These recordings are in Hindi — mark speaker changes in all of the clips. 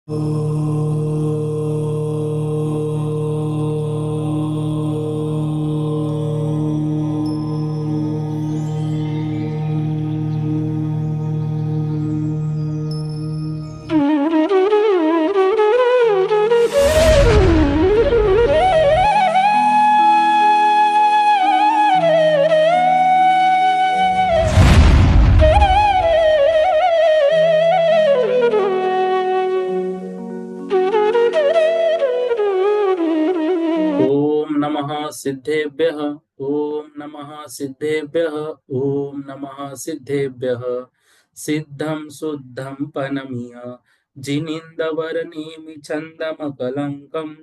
Speaker 1: ओम नमः सिद्धेभ्यः। ओम नमः सिद्धेभ्यः। ओम नमः सिद्धेभ्यः। सिद्धं शुद्धं पनमिह जिनिन्दवर्णीमि छन्दमकलङ्कं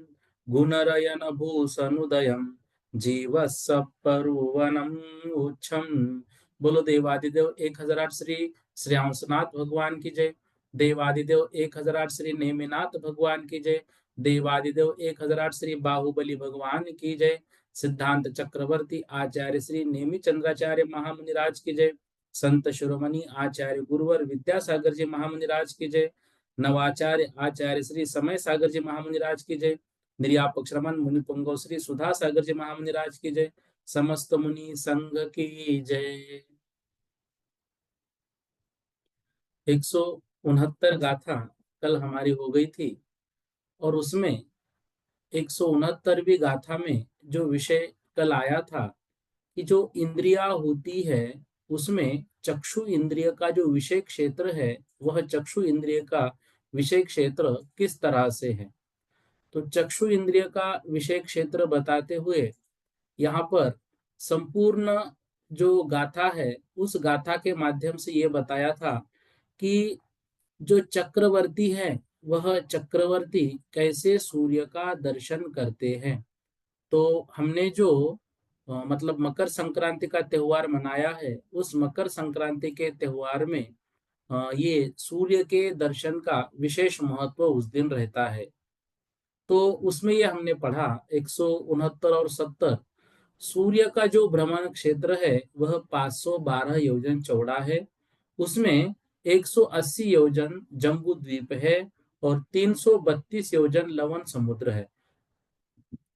Speaker 1: गुणरयन भूषणुदयं जीवसपरुवनम् उच्छम्। बोलो देवादिदेव 1008 श्री श्रेयांसनाथ भगवान की जय। देवादिदेव 1008 श्री नेमिनाथ भगवान की जय। देवादिदेव 1008 श्री बाहुबली भगवान की जय। सिद्धांत चक्रवर्ती आचार्य श्री नेमि चंद्राचार्य महामुनिराज की जय। संत शिरोमणि आचार्य गुरुवर विद्यासागर जी महामुनिराज की जय। नवाचार्य आचार्य श्री समय सागर जी महामुनिराज की जय। निर्यापक श्रमण मुनि पुंगव श्री सुधा सागर जी महामुनिराज की जय। समस्त मुनि संघ की जय। 169 गाथा कल हमारी हो गई थी और उसमें 169वीं गाथा में जो विषय कल आया था कि जो इंद्रिया होती है उसमें चक्षु इंद्रिय का जो विषय क्षेत्र है वह चक्षु इंद्रिय का विषय क्षेत्र किस तरह से है। तो चक्षु इंद्रिय का विषय क्षेत्र बताते हुए यहाँ पर संपूर्ण जो गाथा है उस गाथा के माध्यम से ये बताया था कि जो चक्रवर्ती है वह चक्रवर्ती कैसे सूर्य का दर्शन करते हैं। तो हमने जो मतलब मकर संक्रांति का त्योहार मनाया है उस मकर संक्रांति के त्योहार में ये सूर्य के दर्शन का विशेष महत्व उस दिन रहता है। तो उसमें ये हमने पढ़ा 169 और 70। सूर्य का जो भ्रमण क्षेत्र है वह 512 योजन चौड़ा है। उसमें 180 योजन जम्बू द्वीप है और 332 योजन लवण समुद्र है।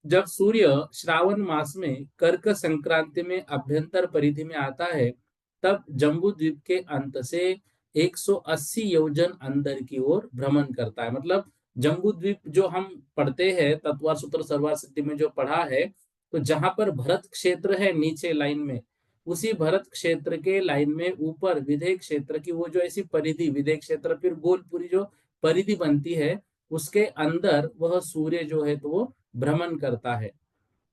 Speaker 1: जब सूर्य श्रावण मास में कर्क संक्रांति में अभ्यंतर परिधि में आता है तब जम्बू द्वीप के अंत से 180 योजन अंदर की ओर भ्रमण करता है। मतलब जम्बू द्वीप जो हम पढ़ते हैं तत्वार सूत्र सर्वार सिद्धि में जो पढ़ा है तो जहां पर भरत क्षेत्र है नीचे लाइन में उसी भरत क्षेत्र के लाइन में ऊपर विधेय क्षेत्र की वो जो ऐसी परिधि विधेय क्षेत्र फिर गोल पूरी जो परिधि बनती है उसके अंदर वह सूर्य जो है तो वो भ्रमण करता है।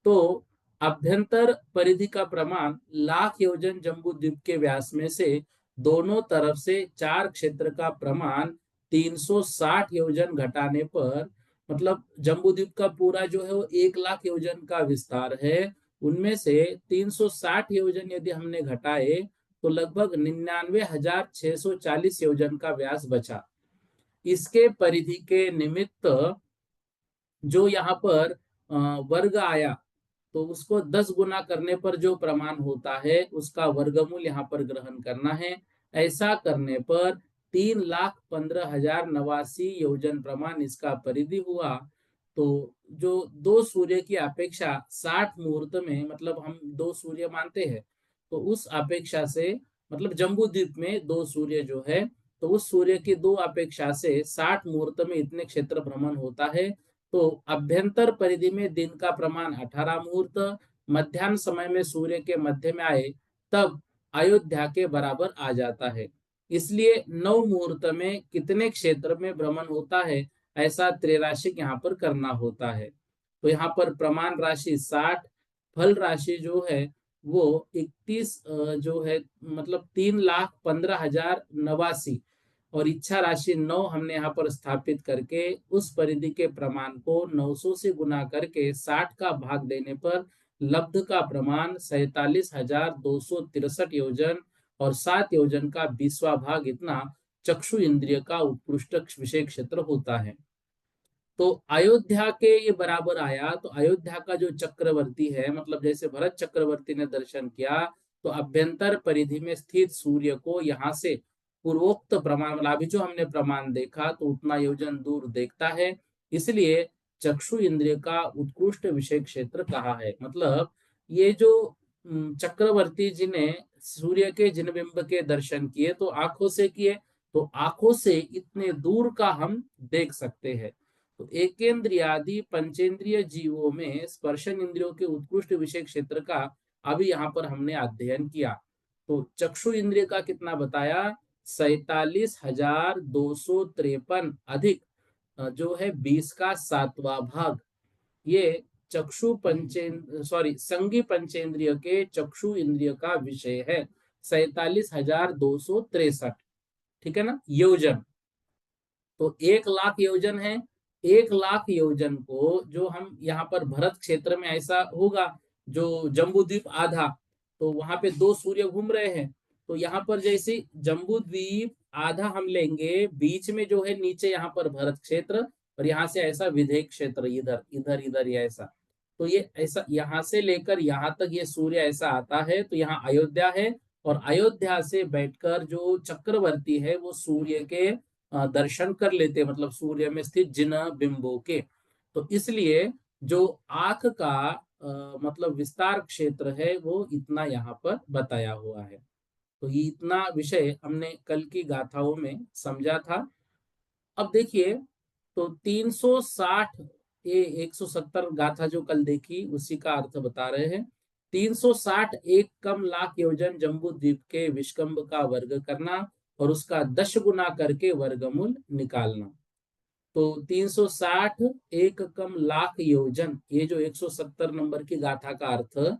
Speaker 1: तो अभ्यंतर परिधि का प्रमाण लाख योजन जम्बू द्वीप के व्यास में से दोनों तरफ से चार क्षेत्र का प्रमाण 360 योजन घटाने पर मतलब जम्बू द्वीप का पूरा जो है वो 1 लाख योजन का विस्तार है। उनमें से 360 योजन यदि हमने घटाए तो लगभग 99,640 योजन का व्यास बचा। इसके परिधि के निमित्त जो यहाँ पर वर्ग आया तो उसको 10 गुना करने पर जो प्रमाण होता है उसका वर्गमूल यहाँ पर ग्रहण करना है। ऐसा करने पर 3,15,089 योजन प्रमाण इसका परिधि हुआ। तो जो दो सूर्य की अपेक्षा 60 मुहूर्त में मतलब हम दो सूर्य मानते हैं तो उस अपेक्षा से मतलब जम्बू द्वीप में दो सूर्य जो है तो उस सूर्य की दो अपेक्षा से 60 मुहूर्त में इतने क्षेत्र भ्रमण होता है। तो अभ्यंतर परिधि में दिन का प्रमाण 18 मुहूर्त मध्याह्न समय में सूर्य के मध्य में आए तब अयोध्या के बराबर आ जाता है। इसलिए 9 मुहूर्त में कितने क्षेत्र में भ्रमण होता है ऐसा त्रैराशिक यहाँ पर करना होता है। तो यहाँ पर प्रमाण राशि 60 फल राशि जो है वो 31 जो है मतलब 3,15,089 और इच्छा राशि 9 हमने यहाँ पर स्थापित करके उस परिधि के प्रमाण को 900 से गुना करके 60 का भाग देने पर लब्ध का प्रमाण 47,263 योजन और 7 योजन का 20वां भाग इतना चक्षु इंद्रिय का उत्कृष्ट विषय क्षेत्र होता है। तो अयोध्या के ये बराबर आया तो अयोध्या का जो चक्रवर्ती है मतलब जैसे भरत चक्रवर्ती ने दर्शन किया तो अभ्यंतर परिधि में स्थित सूर्य को यहाँ से पूर्वोक्त प्रमाण, मतलब अभी जो हमने प्रमाण देखा तो उतना योजन दूर देखता है, इसलिए चक्षु इंद्रिय का उत्कृष्ट विषय क्षेत्र कहा है। मतलब ये जो चक्रवर्ती जी ने सूर्य के जिन बिंब के दर्शन किए तो आंखों से किए, तो आंखों से इतने दूर का हम देख सकते हैं। तो एकेंद्रियादि पंचेंद्रिय जीवों में स्पर्शन इंद्रियों के उत्कृष्ट विषय क्षेत्र का अभी यहाँ पर हमने अध्ययन किया। तो चक्षु इंद्रिय का कितना बताया, 47,253 अधिक जो है 20 का 7वां भाग, ये चक्षु पंचेन्द्र सॉरी संगी पंचेंद्रिय के चक्षु इंद्रिय का विषय है। 47,263, ठीक है ना, योजन। तो 1 लाख योजन है। 1 लाख योजन को जो हम यहाँ पर भरत क्षेत्र में ऐसा होगा, जो जम्बू द्वीप आधा, तो वहां पे 2 सूर्य घूम रहे हैं। तो यहाँ पर जैसे जम्बू द्वीप आधा हम लेंगे, बीच में जो है नीचे यहाँ पर भरत क्षेत्र, और यहाँ से ऐसा विधेय क्षेत्र, इधर इधर इधर ये ऐसा। तो ये ऐसा यहाँ से लेकर यहाँ तक ये सूर्य ऐसा आता है, तो यहाँ अयोध्या है, और अयोध्या से बैठकर जो चक्रवर्ती है वो सूर्य के दर्शन कर लेते, मतलब सूर्य में स्थित जिन बिंबों के। तो इसलिए जो आंख का मतलब विस्तार क्षेत्र है वो इतना यहाँ पर बताया हुआ है। तो ये इतना विषय हमने कल की गाथाओं में समझा था। अब देखिए, तो 360, ये 170 गाथा जो कल देखी उसी का अर्थ बता रहे हैं। 360 एक कम लाख योजन जम्बू द्वीप के विष्कंभ का वर्ग करना और उसका 10 गुना करके वर्गमूल निकालना। तो 360 एक कम लाख योजन, ये जो 170 नंबर की गाथा का अर्थ,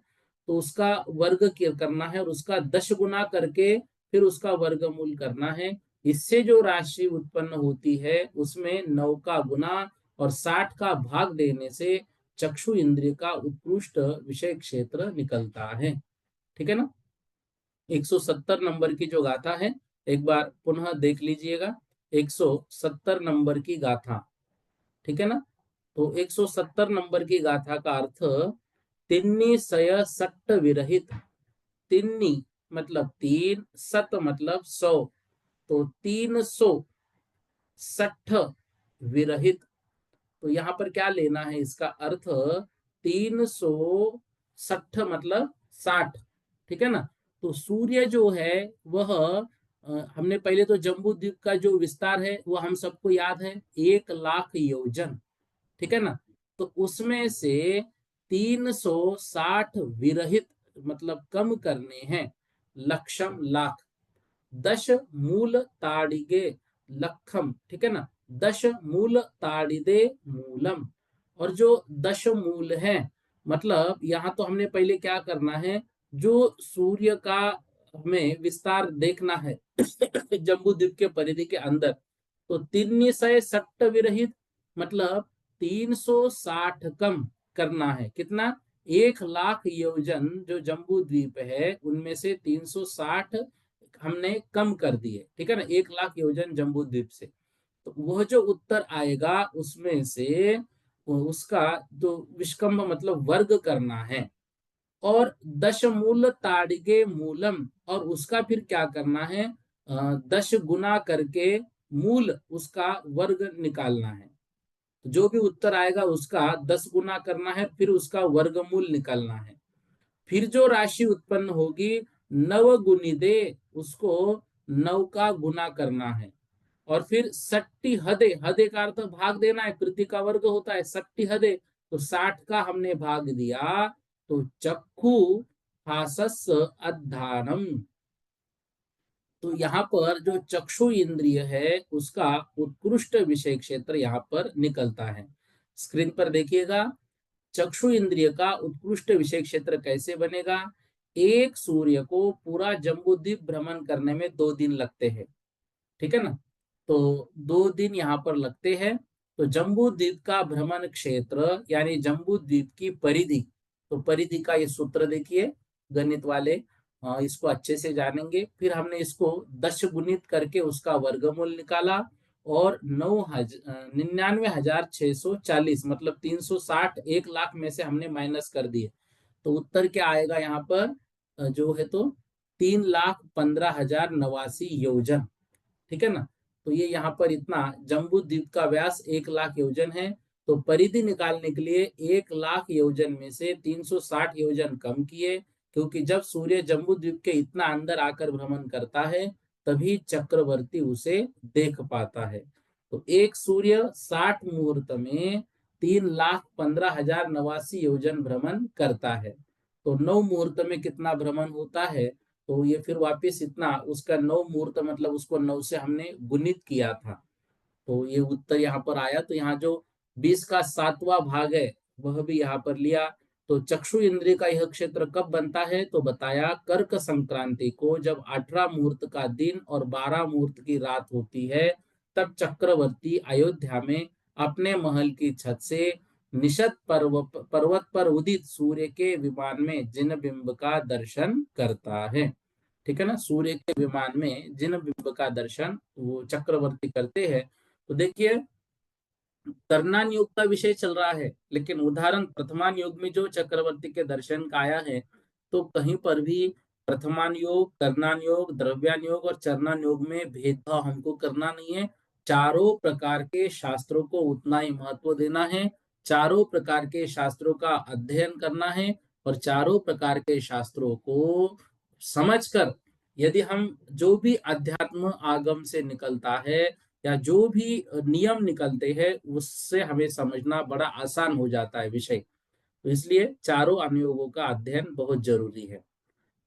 Speaker 1: तो उसका वर्ग करना है और उसका 10 गुना करके फिर उसका वर्गमूल करना है। इससे जो राशि उत्पन्न होती है उसमें 9 का गुना और 60 का भाग देने से चक्षु इंद्रिय का उत्कृष्ट विषय क्षेत्र निकलता है। ठीक है ना। 170 नंबर की जो गाथा है एक बार पुनः देख लीजिएगा। 170 नंबर की गाथा, ठीक है ना। तो 170 नंबर की गाथा का अर्थ, तिन्नी सय सट्ट विरहित। तिन्नी मतलब 3, सत मतलब 100, तो 360 विरहित। तो यहाँ पर क्या लेना है, इसका अर्थ 360 मतलब 60, ठीक है ना। तो सूर्य जो है वह हमने पहले तो जम्बू द्वीप का जो विस्तार है वो हम सबको याद है, 1 लाख योजन, ठीक है ना। तो उसमें से 360 विरहित मतलब कम करने हैं, लक्षम लाख, 10 मूल ताड़िगे लखम, ठीक है ना। 10 मूल ताड़िदे मूलम, और जो 10 मूल है, मतलब यहां तो हमने पहले क्या करना है, जो सूर्य का हमें विस्तार देखना है जम्बू द्वीप के परिधि के अंदर, तो 360 विरहित मतलब 360 कम करना है। कितना, 1 लाख योजन जो जम्बू द्वीप है उनमें से 360 हमने कम कर दिए, ठीक है ना, 1 लाख योजन जम्बू द्वीप से। तो वह जो उत्तर आएगा उसमें से उसका जो विष्कंभ मतलब वर्ग करना है, और 10 मूल ताड़िगे मूलम, और उसका फिर क्या करना है, 10 गुना करके मूल उसका वर्ग निकालना है। तो जो भी उत्तर आएगा उसका 10 गुना करना है, फिर उसका वर्गमूल निकालना है। फिर जो राशि उत्पन्न होगी, नव गुनी दे, उसको 9 का गुना करना है, और फिर 60 हदे, हदे का अर्थ भाग देना है, कृति का वर्ग होता है 60 हदे, तो 60 का हमने भाग दिया, तो चक्षु हासस अधानम। तो यहाँ पर जो चक्षु इंद्रिय है उसका उत्कृष्ट विषय क्षेत्र यहाँ पर निकलता है। स्क्रीन पर देखिएगा, चक्षु इंद्रिय का उत्कृष्ट विषय क्षेत्र कैसे बनेगा। एक सूर्य को पूरा जम्बूद्वीप भ्रमण करने में 2 दिन लगते हैं, ठीक है ना। तो 2 दिन यहाँ पर लगते हैं। तो जम्बू द्वीप का भ्रमण क्षेत्र यानी जम्बू द्वीप की परिधि, तो परिधि का ये सूत्र देखिए, गणित वाले इसको अच्छे से जानेंगे। फिर हमने इसको 10 गुणित करके उसका वर्गमूल निकाला, और 99,640 मतलब 360 1 लाख में से हमने माइनस कर दिए। तो उत्तर क्या आएगा यहाँ पर, जो है तो 3,15,089 योजन। ठीक है ना। तो ये यहाँ पर इतना जम्बू द्वीप का व्यास 1 लाख योजन है। तो परिधि निकालने के लिए 1 लाख योजन में से 360 योजन कम किए, क्योंकि जब सूर्य जम्बू द्वीप के इतना अंदर आकर भ्रमण करता है तभी चक्रवर्ती उसे देख पाता है। तो एक सूर्य 60 मुहूर्त में 3,15,089 योजन भ्रमण करता है। तो 9 मुहूर्त में कितना भ्रमण होता है, तो ये फिर वापस इतना उसका 9 मुहूर्त मतलब उसको 9 से हमने गुणित किया था, तो ये उत्तर यहाँ पर आया। तो यहाँ जो 20 का 7वां भाग है वह भी यहाँ पर लिया। तो चक्षु इंद्रिय का यह क्षेत्र कब बनता है, तो बताया कर्क संक्रांति को, जब 18 मुहूर्त का दिन और 12 मुहूर्त की रात होती है, तब चक्रवर्ती अयोध्या में अपने महल की छत से निशत पर्वत पर उदित सूर्य के विमान में जिन बिंब का दर्शन करता है। ठीक है ना, सूर्य के विमान में जिन बिंब का दर्शन वो चक्रवर्ती करते हैं। तो देखिए, कर्णान योग का विषय चल रहा है, लेकिन उदाहरण प्रथमान योग में जो चक्रवर्ती के दर्शन का आया है, तो कहीं पर भी प्रथमान योग, कर्णान योग, द्रव्यान योग और चरणान योग में भेदभाव हमको करना नहीं है। चारों प्रकार के शास्त्रों को उतना ही महत्व देना है, चारों प्रकार के शास्त्रों का अध्ययन करना है, और चारों प्रकार के शास्त्रों को समझकर यदि हम जो भी अध्यात्म आगम से निकलता है या जो भी नियम निकलते हैं उससे हमें समझना बड़ा आसान हो जाता है विषय। तो इसलिए चारों अनुयोगों का अध्ययन बहुत जरूरी है।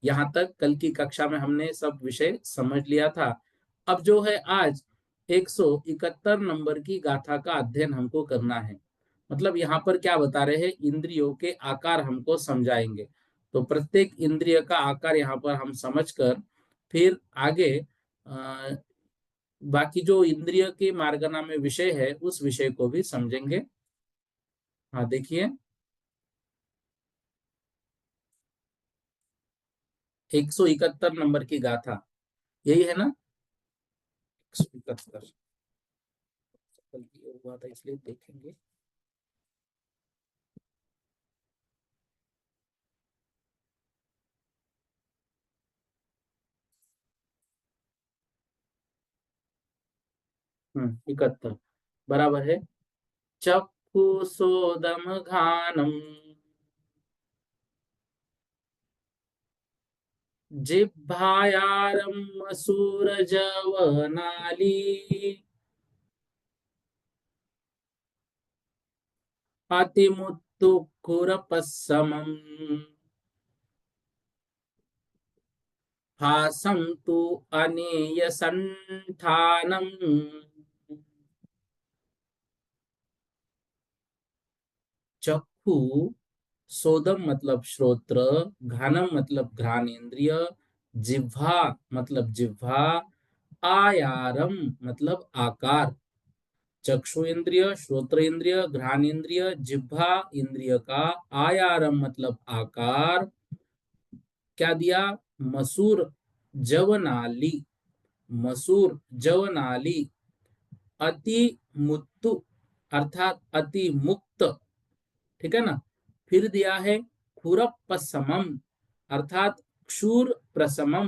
Speaker 1: यहाँ तक कल की कक्षा में हमने सब विषय समझ लिया था। अब जो है आज 171 नंबर की गाथा का अध्ययन हमको करना है। मतलब यहाँ पर क्या बता रहे हैं, इंद्रियों के आकार हमको समझाएंगे। तो प्रत्येक इंद्रिय का आकार यहाँ पर हम समझकर फिर आगे बाकी जो इंद्रिय के मार्गना में विषय है उस विषय को भी समझेंगे। हाँ देखिए, 171 नंबर की गाथा यही है ना, 171 गलती हुआ था इसलिए देखेंगे। हम्म, 71 बराबर है। चक्षु सोदम घानम जिह्वायारम सूरजवनाली अतिमुत्तु खुरपस्समम् हासं तु अनेयसंठानम्। चक्षु सोदम मतलब श्रोत्र, घानम मतलब घ्राण इंद्रिय, जिह्वा मतलब जिह्वा, आयारम मतलब आकार। चक्षु इंद्रिय, श्रोत्र इंद्रिय, घ्राण इंद्रिय, जिह्वा इंद्रिय का आयारम मतलब आकार। क्या दिया, मसूर जवनाली, मसूर जवनाली, अति मुत्तु अर्थात अति मुक्त। ठीक है ना। फिर दिया है खुरपसमम अर्थात क्षूर प्रसमम,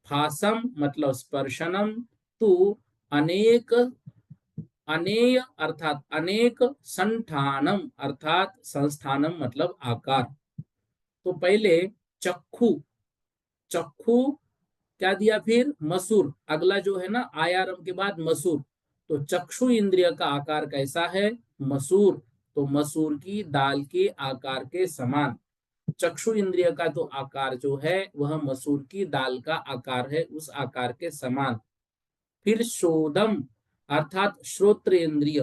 Speaker 1: फासम मतलब स्पर्शनम, तु अनेक अनेय अर्थात अनेक, संठानम अर्थात संस्थानम मतलब आकार। तो पहले चक्षु, चक्षु क्या दिया, फिर मसूर, अगला जो है ना आयारम के बाद मसूर। तो चक्षु इंद्रिय का आकार कैसा है, मसूर, तो मसूर की दाल के आकार के समान। चक्षु इंद्रिय का तो आकार जो है वह मसूर की दाल का आकार है, उस आकार के समान। फिर शोदम अर्थात श्रोत्र इंद्रिय,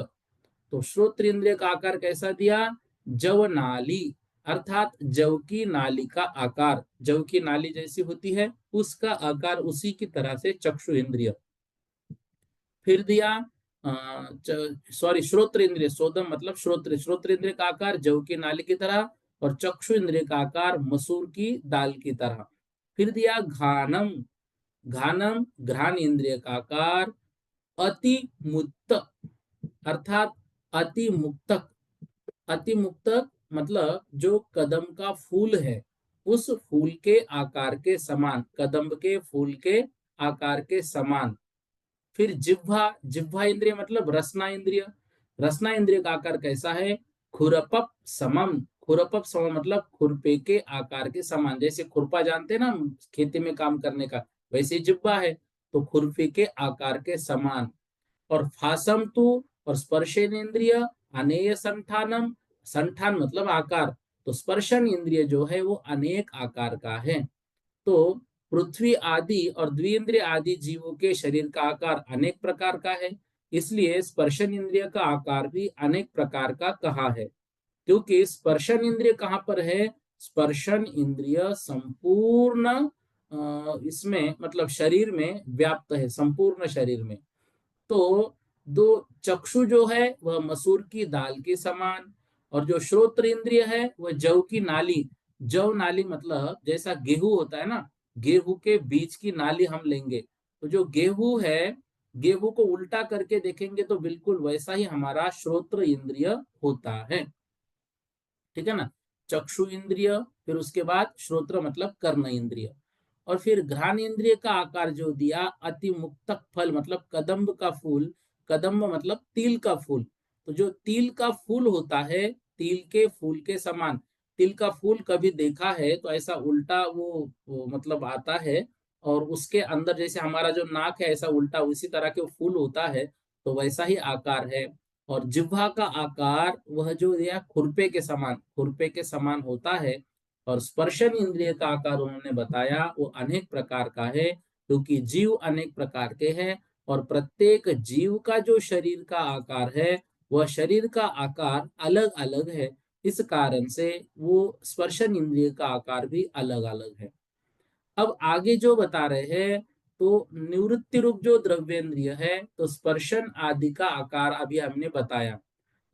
Speaker 1: तो श्रोत्र इंद्रिय का आकार कैसा दिया, जव नाली अर्थात जव की नाली का आकार, जव की नाली जैसी होती है उसका आकार, उसी की तरह से चक्षु इंद्रिय। फिर दिया सॉरी श्रोत्र इंद्रिय, सोदम मतलब श्रोत्र, श्रोत्र इंद्रिय का आकार जव की नाली की तरह, और चक्षु इंद्रिय का आकार मसूर की दाल की तरह। फिर दिया घानम, घानम घ्राण इंद्रिय का आकार अति मुक्त अर्थात अति मुक्तक, अति मुक्तक मतलब जो कदम का फूल है उस फूल के आकार के समान, कदम के फूल के आकार के समान। फिर जिह्वा, जिह्वा इंद्रिय मतलब रसना इंद्रिय। रसना इंद्रिय का आकार कैसा है? खुरपप समम। खुरपप समम मतलब खुरपे के आकार के समान। जैसे खुरपा जानते हैं ना खेती में काम करने का, वैसे जिह्वा है, तो खुरपे के आकार के समान। और फासम तु और स्पर्शन इंद्रिय अनेय संठानम। संठान मतलब आकार, तो स्पर्शन इंद्रिय जो है वो अनेक आकार का है। तो पृथ्वी आदि और द्विइंद्रिय आदि जीवों के शरीर का आकार अनेक प्रकार का है, इसलिए स्पर्शन इंद्रिय का आकार भी अनेक प्रकार का कहा है। क्योंकि स्पर्शन इंद्रिय कहाँ पर है? स्पर्शन इंद्रिय संपूर्ण इसमें मतलब शरीर में व्याप्त है, संपूर्ण शरीर में। तो दो चक्षु जो है वह मसूर की दाल के समान, और जो श्रोत्र इंद्रिय है वह जव की नाली। जव नाली मतलब जैसा गेहूं होता है ना, गेहूं के बीच की नाली हम लेंगे, तो जो गेहूं है, गेहूं को उल्टा करके देखेंगे तो बिल्कुल वैसा ही हमारा श्रोत्र इंद्रिय होता है। ठीक है ना? चक्षु इंद्रिय, फिर उसके बाद श्रोत्र मतलब कर्ण इंद्रिय। और फिर घ्राण इंद्रिय का आकार जो दिया, अति मुक्तक फल मतलब कदम्ब का फूल। कदम्ब मतलब तिल का फूल। तो जो तिल का फूल होता है, तिल के फूल के समान। तिल का फूल कभी देखा है तो ऐसा उल्टा वो मतलब आता है, और उसके अंदर जैसे हमारा जो नाक है ऐसा उल्टा उसी तरह के फूल होता है, तो वैसा ही आकार है। और जिह्वा का आकार वह जो दिया खुरपे के समान, खुरपे के समान होता है। और स्पर्शन इंद्रिय का आकार उन्होंने बताया वो अनेक प्रकार का है, क्योंकि जीव अनेक प्रकार के हैं, और प्रत्येक जीव का जो शरीर का आकार है वह शरीर का आकार अलग अलग है। इस कारण से वो स्पर्शन इंद्रिय का आकार भी अलग अलग है। अब आगे जो बता रहे हैं, तो निवृत्ति रूप जो द्रव्येंद्रिय है, तो स्पर्शन आदि का आकार अभी हमने बताया।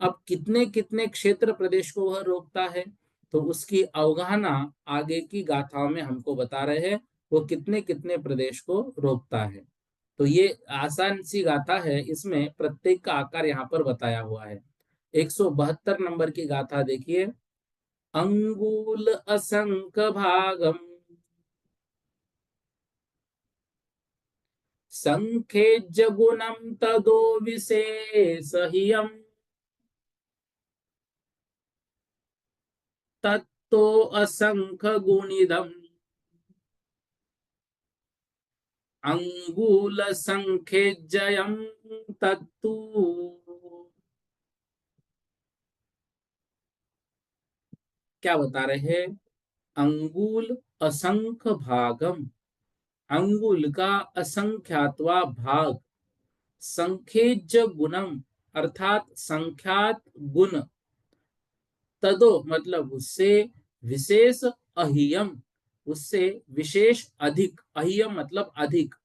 Speaker 1: अब कितने कितने क्षेत्र प्रदेश को वह रोकता है, तो उसकी अवगाहना आगे की गाथाओं में हमको बता रहे हैं, वो कितने कितने प्रदेश को रोकता है। तो ये आसान सी गाथा है, इसमें प्रत्येक का आकार यहाँ पर बताया हुआ है। 172 नंबर की गाथा देखिए। अंगूल असंक भागम संखेज्य गुणम तदो विशेष तत्तो असंख गुणिदम अंगूल संखेज्ययम तत्तु। क्या बता रहे हैं? अंगूल असंख भागम, अंगुल का असंख्यातवा भाग, संखेज्य गुणम अर्थात संख्यात गुण, तदो मतलब उससे, विशेष अहियम उससे विशेष अधिक, अहियम मतलब अधिक,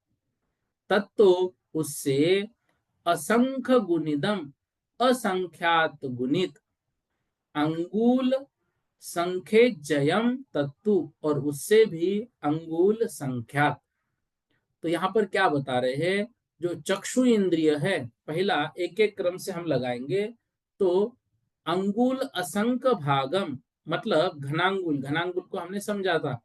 Speaker 1: तत्तो उससे, असंख्य गुणिदम असंख्यात गुणित, अंगुल संख्य जयम तत्तु और उससे भी अंगुल संख्यात। तो यहाँ पर क्या बता रहे हैं? जो चक्षु इंद्रिय है, पहला एक एक क्रम से हम लगाएंगे। तो अंगुल असंख्य भागम मतलब घनांगुल, घनांगुल को हमने समझा था।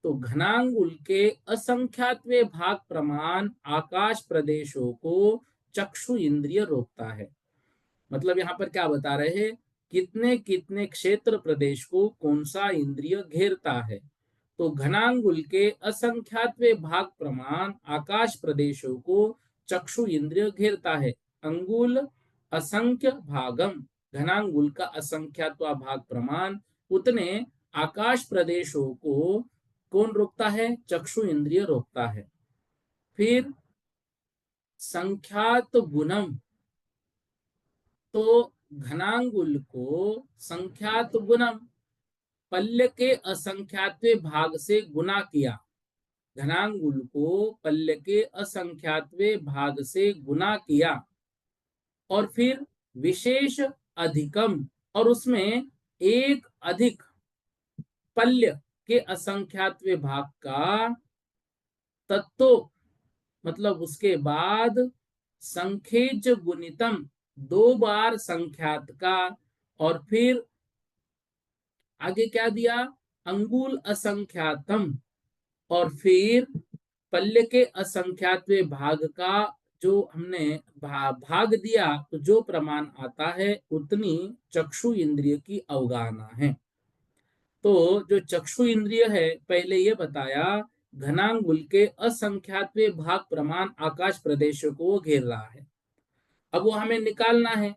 Speaker 1: तो घनांगुल के असंख्यातवे भाग प्रमाण आकाश प्रदेशों को चक्षु इंद्रिय रोकता है। मतलब यहाँ पर क्या बता रहे हैं? कितने कितने क्षेत्र प्रदेश को कौन सा इंद्रिय घेरता है। तो घनांगुल के असंख्यातवे भाग प्रमाण आकाश प्रदेशों को चक्षु इंद्रिय घेरता है। अंगुल असंख्य भागम, घनांगुल का असंख्यात्वा भाग प्रमाण, उतने आकाश प्रदेशों को कौन रोकता है? चक्षु इंद्रिय रोकता है। फिर संख्यात गुणम, तो घनांगुल को संख्यात गुणम पल्य के असंख्यातवे भाग से गुना किया। घनांगुल को पल्य के असंख्यातवे भाग से गुना किया, और फिर विशेष अधिकम, और उसमें एक अधिक पल्य के असंख्यातवे भाग का, तत्तो मतलब उसके बाद, संखेज गुणितम दो बार संख्यात का, और फिर आगे क्या दिया? अंगुल असंख्यातम, और फिर पल्य के असंख्यातवे भाग का जो हमने भाग दिया तो जो प्रमाण आता है उतनी चक्षु इंद्रिय की अवगाहना है। तो जो चक्षु इंद्रिय है, पहले ये बताया, घनांगुल के असंख्यातवे भाग प्रमाण आकाश प्रदेशों को घेर रहा है। अब वो हमें निकालना है।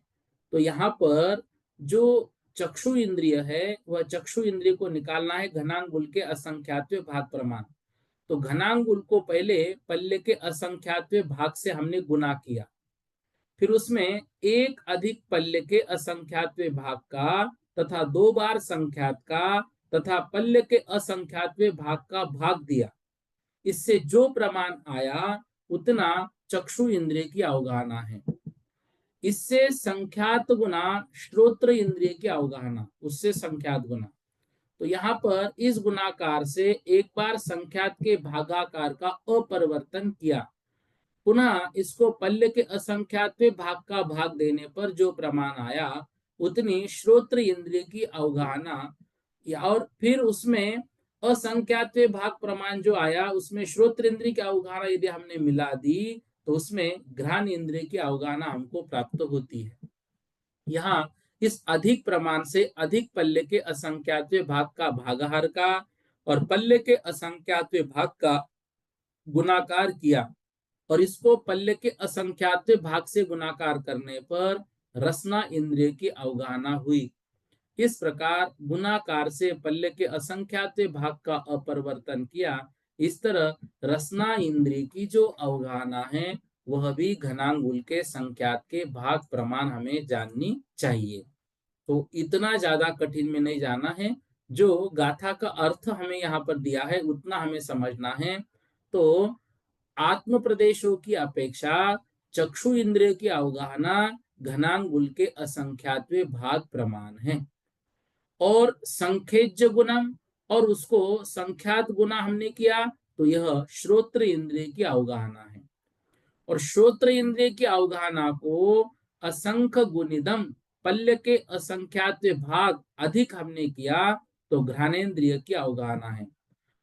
Speaker 1: तो यहाँ पर जो चक्षु इंद्रिय है वह चक्षु इंद्रिय को निकालना है घनांगुल के असंख्यातवे भाग प्रमाण। तो घनांगुल को पहले पल्ले के असंख्यातवे भाग से हमने गुना किया, फिर उसमें एक अधिक पल्ले के असंख्यातवे भाग का तथा दो बार संख्यात का तथा पल्ले के असंख्यातवे भाग का भाग दिया। इससे जो प्रमाण आया उतना चक्षु इंद्रिय की अवगाहना है। इससे संख्यात गुना श्रोत्र इंद्रिय की अवगाहना, उससे संख्यात गुना। तो यहाँ पर इस गुणाकार से एक बार संख्यात के भागाकार का अपरिवर्तन किया, पुनः इसको पल्ले के असंख्यातवे भाग का भाग देने पर जो प्रमाण आया उतनी श्रोत्र इंद्रिय की अवगाहना, और फिर उसमें असंख्यातवे भाग प्रमाण जो आया उसमें श्रोत्र इंद्रिय की अवगाहना यदि हमने मिला दी तो उसमें घ्राण इंद्रिय की अवगाहना हमको प्राप्त होती है। यहाँ इस अधिक प्रमाण से अधिक पल्ले के असंख्यातवे भाग का भागाहार का और पल्ले के असंख्यातवे भाग का गुणाकार किया, और इसको पल्ले के असंख्यातवे भाग से गुणाकार करने पर रसना इंद्रिय की अवगाहना हुई। इस प्रकार गुणाकार से पल्ले के असंख्यातवे भाग का अपरिवर्तन किया। इस तरह रसना इंद्रिय की जो अवगाहना है वह भी घनांगुल के संख्यात के भाग प्रमाण हमें जाननी चाहिए। तो इतना ज्यादा कठिन में नहीं जाना है, जो गाथा का अर्थ हमें यहाँ पर दिया है उतना हमें समझना है। तो आत्म प्रदेशों की अपेक्षा चक्षु इंद्रिय की अवगाहना घनांगुल के असंख्यातवे भाग प्रमाण है। और संखेज्य गुणम, और उसको संख्यात गुना हमने किया तो यह श्रोत्र इंद्रिय की अवगाहना है। और श्रोत्र इंद्रिय की अवगाहना को असंख्य गुणिदम पल्य के असंख्यातवे भाग अधिक हमने किया तो घ्राणेन्द्रिय की अवगाहना है।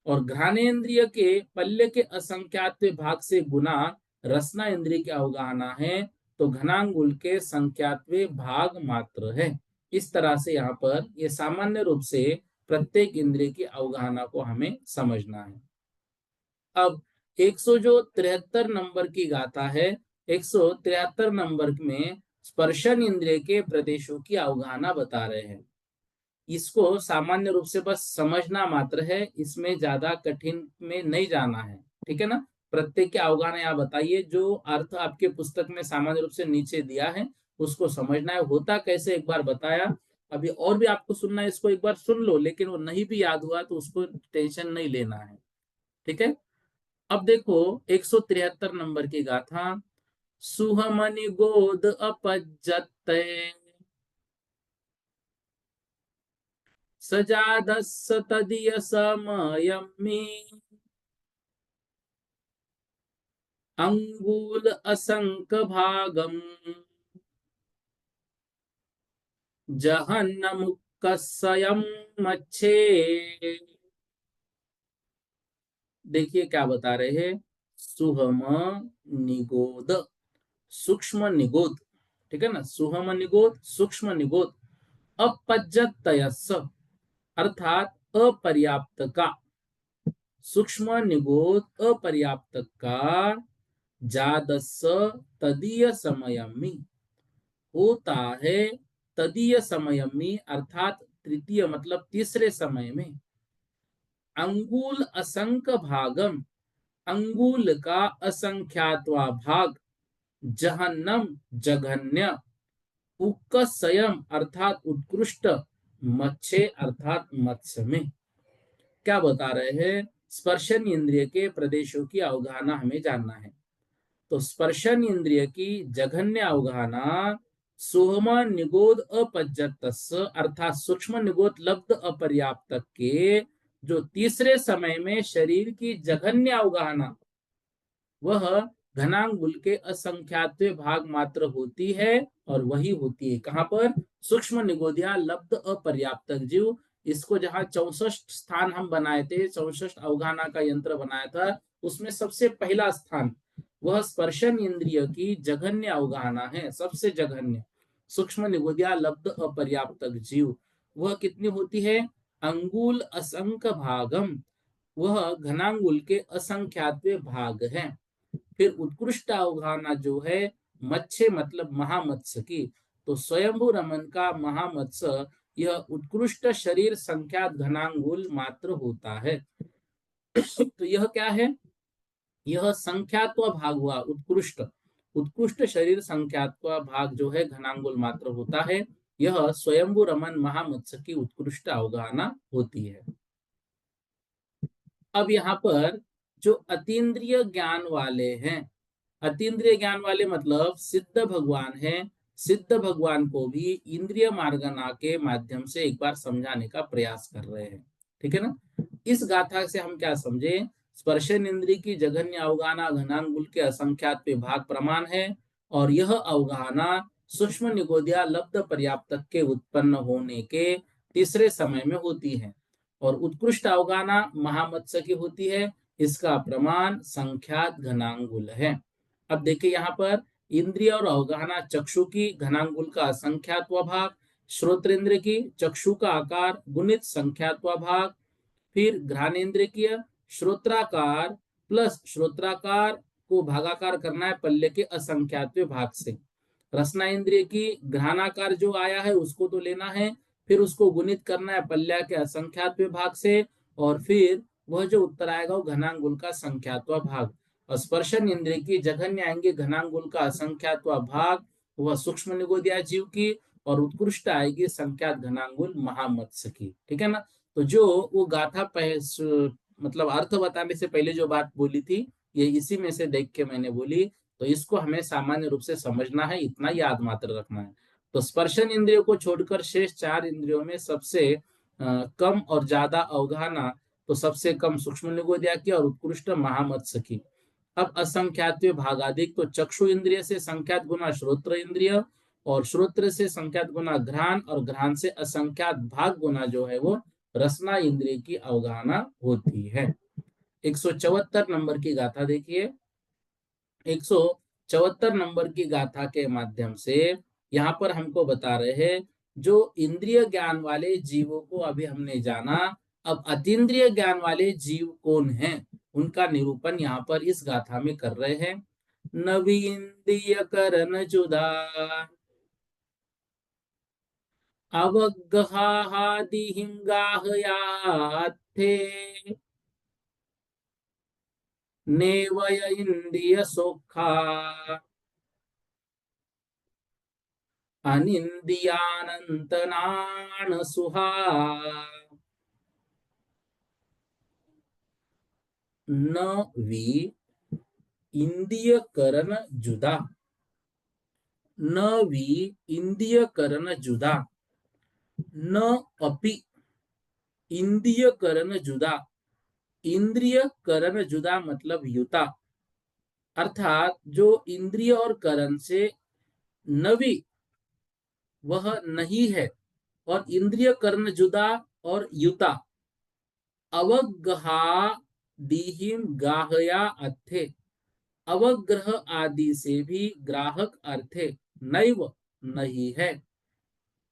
Speaker 1: और घ्राणेन्द्रिय के पल्ले के असंख्यातवे भाग से गुना रसना इंद्रिय की अवगाहना है, तो घनांगुल के संख्यातवे भाग मात्र है। इस तरह से यहाँ पर ये सामान्य रूप से प्रत्येक इंद्रिय की अवगाहना को हमें समझना है। अब 173 नंबर की गाथा है। 173 नंबर में स्पर्शन इंद्रिय के प्रदेशों की अवगाहना बता रहे हैं। इसको सामान्य रूप से बस समझना मात्र है, इसमें ज्यादा कठिन में नहीं जाना है, ठीक है ना। प्रत्येक के अवगाहना यहाँ बताइए, जो अर्थ आपके पुस्तक में सामान्य रूप से नीचे दिया है उसको समझना है। होता कैसे एक बार बताया, अभी और भी आपको सुनना है, इसको एक बार सुन लो, लेकिन वो नहीं भी याद हुआ तो उसको टेंशन नहीं लेना है, ठीक है। अब देखो 173 नंबर की गाथा। सुहमनि गोद अपजत सजादस्य तदीय समयमि अंगूल असंक भागम जहन्नमुक्कसयं मच्छे। देखिए क्या बता रहे हैं, सुहम निगोद, सूक्ष्म निगोद, ठीक है ना, सुहम निगोद सूक्ष्म निगोद, अपज्जतयस अर्थात अपर्याप्त का, सूक्ष्म निगोद अपर्याप्त का, जादस तदीय समयमी होता है, तदीय समयमी अर्थात तृतीय मतलब तीसरे समय में, अंगूल असंख्य भागम अंगूल का असंख्यातवा भाग, जहन्नम जघन्य, उक्कसयम अर्थात उत्कृष्ट, मच्छे अर्थात मत्स्य में। क्या बता रहे हैं, स्पर्शन इंद्रिय के प्रदेशों की अवगाहना हमें जानना है। तो स्पर्शन इंद्रिय की जघन्य अवगाहना सोहम निगोद अपज्जतस्य अर्थात सूक्ष्म निगोद लब्ध अपर्याप्त के जो तीसरे समय में शरीर की जघन्य अवगाहना वह घनांगुल के असंख्यातवे भाग मात्र होती है, और वही होती है कहाँ पर, सूक्ष्म निगोदिया लब्ध अपर्याप्त जीव। इसको जहाँ 64 स्थान हम बनाए थे, 64 अवगाहना का यंत्र बनाया था, उसमें सबसे पहला स्थान वह स्पर्शन इंद्रिय की जघन्य अवगाहना है, सबसे जघन्य। सूक्ष्म निगोदिया लब्ध अपर्याप्तक जीव, वह कितनी होती है? अंगुल असंख्य भागम, वह घनांगुल के असंख्यात्वे भाग है। फिर उत्कृष्ट अवगाहना जो है मत्स्य मतलब महामत्स्य की, तो स्वयंभू रमन का महामत्स्य यह उत्कृष्ट शरीर संख्यात घनांगुल मात्र होता है। तो यह क्या है? यह संख्यात्व भाग हुआ उत्कृष्ट। उत्कृष्ट शरीर संख्यात्व भाग जो है घनांगुल मात्र होता है। यह स्वयंभू रमन महामत्स्य की उत्कृष्ट अवगाहना होती है। अब यहाँ पर जो अतीन्द्रिय ज्ञान वाले हैं, अतीन्द्रिय ज्ञान वाले मतलब सिद्ध भगवान है, सिद्ध भगवान को भी इंद्रिय मार्गना के माध्यम से एक बार समझाने का प्रयास कर रहे हैं। ठीक है ना? इस गाथा से हम क्या समझे? स्पर्शन इंद्रिय की जघन्य अवगाहना घनांगुल के असंख्यात विभाग प्रमाण है, और यह अवगाहना सूक्ष्म निगोदिया लब्ध पर्याप्तक के उत्पन्न होने के तीसरे समय में होती है, और उत्कृष्ट अवगाहना महामत्स्य की होती है। इसका प्रमाण संख्यात घनांगुल है। अब देखिए यहाँ पर इंद्रिय और अवगाहना चक्षु की घनांगुल का असंख्यात्व भाग, श्रोत्रेंद्र की चक्षु का आकार गुणित संख्यात्व भाग, फिर घ्राणेन्द्र की श्रोत्राकार प्लस श्रोत्राकार को भागाकार करना है पल्ले के असंख्यात्व भाग से। रसना इंद्रिय की घ्राणाकार जो आया है उसको तो लेना है, फिर उसको गुणित करना है पल्ल्या के असंख्यात्व भाग से, और फिर वह जो उत्तर आएगा वो घनांगुल का संख्यात्व भाग। और स्पर्शन इंद्रिय की जघन्य आएंगे घनांगुल का असंख्यात्व भाग, वह सूक्ष्म निगोदिया जीव की, और उत्कृष्ट आएगी संख्यात घनांगुल महामत्स्य की। ठीक है ना? तो जो वो गाथा मतलब अर्थ बताने से पहले जो बात बोली थी, ये इसी में से देख के मैंने बोली। तो इसको हमें सामान्य रूप से समझना है, इतना याद मात्र रखना है। तो स्पर्शन इंद्रियों को छोड़कर शेष चार इंद्रियों में सबसे कम और ज्यादा अवगाहना तो सबसे कम सूक्ष्म निगोदिया की और उत्कृष्ट महामत्स्य की। अब असंख्यात्व भागाधिक, तो चक्षु इंद्रिय से संख्यात गुना श्रोत्र इंद्रिय, और श्रोत्र से संख्यात गुना घ्राण, और घ्राण से असंख्यात भाग गुना जो है वो रसना इंद्रिय की अवगाहना होती है। 174 नंबर की गाथा देखिए। 174 नंबर की गाथा के माध्यम से यहाँ पर हमको बता रहे हैं, जो इंद्रिय ज्ञान वाले जीवों को अभी हमने जाना, अब अतीन्द्रिय ज्ञान वाले जीव कौन हैं उनका निरूपण यहाँ पर इस गाथा में कर रहे हैं। नवी इंद्रिय करन जुदा अवगहादिहिंगाहयाथे नेवय इंद्रिय सोखा अनिंदियानंतनान सुहा न वी इंद्रिय करण जुदा, न वी इंद्रिय करण जुदा, न अपि इंद्रिय करण जुदा। इंद्रिय करण जुदा मतलब युता, अर्थात जो इंद्रिय और करण से नवी वह नहीं है, और इंद्रिय कर्ण जुदा और युता। अवग्रहा दीहिम गाहया अर्थे, अवग्रह आदि से भी ग्राहक अर्थे नैव नहीं है।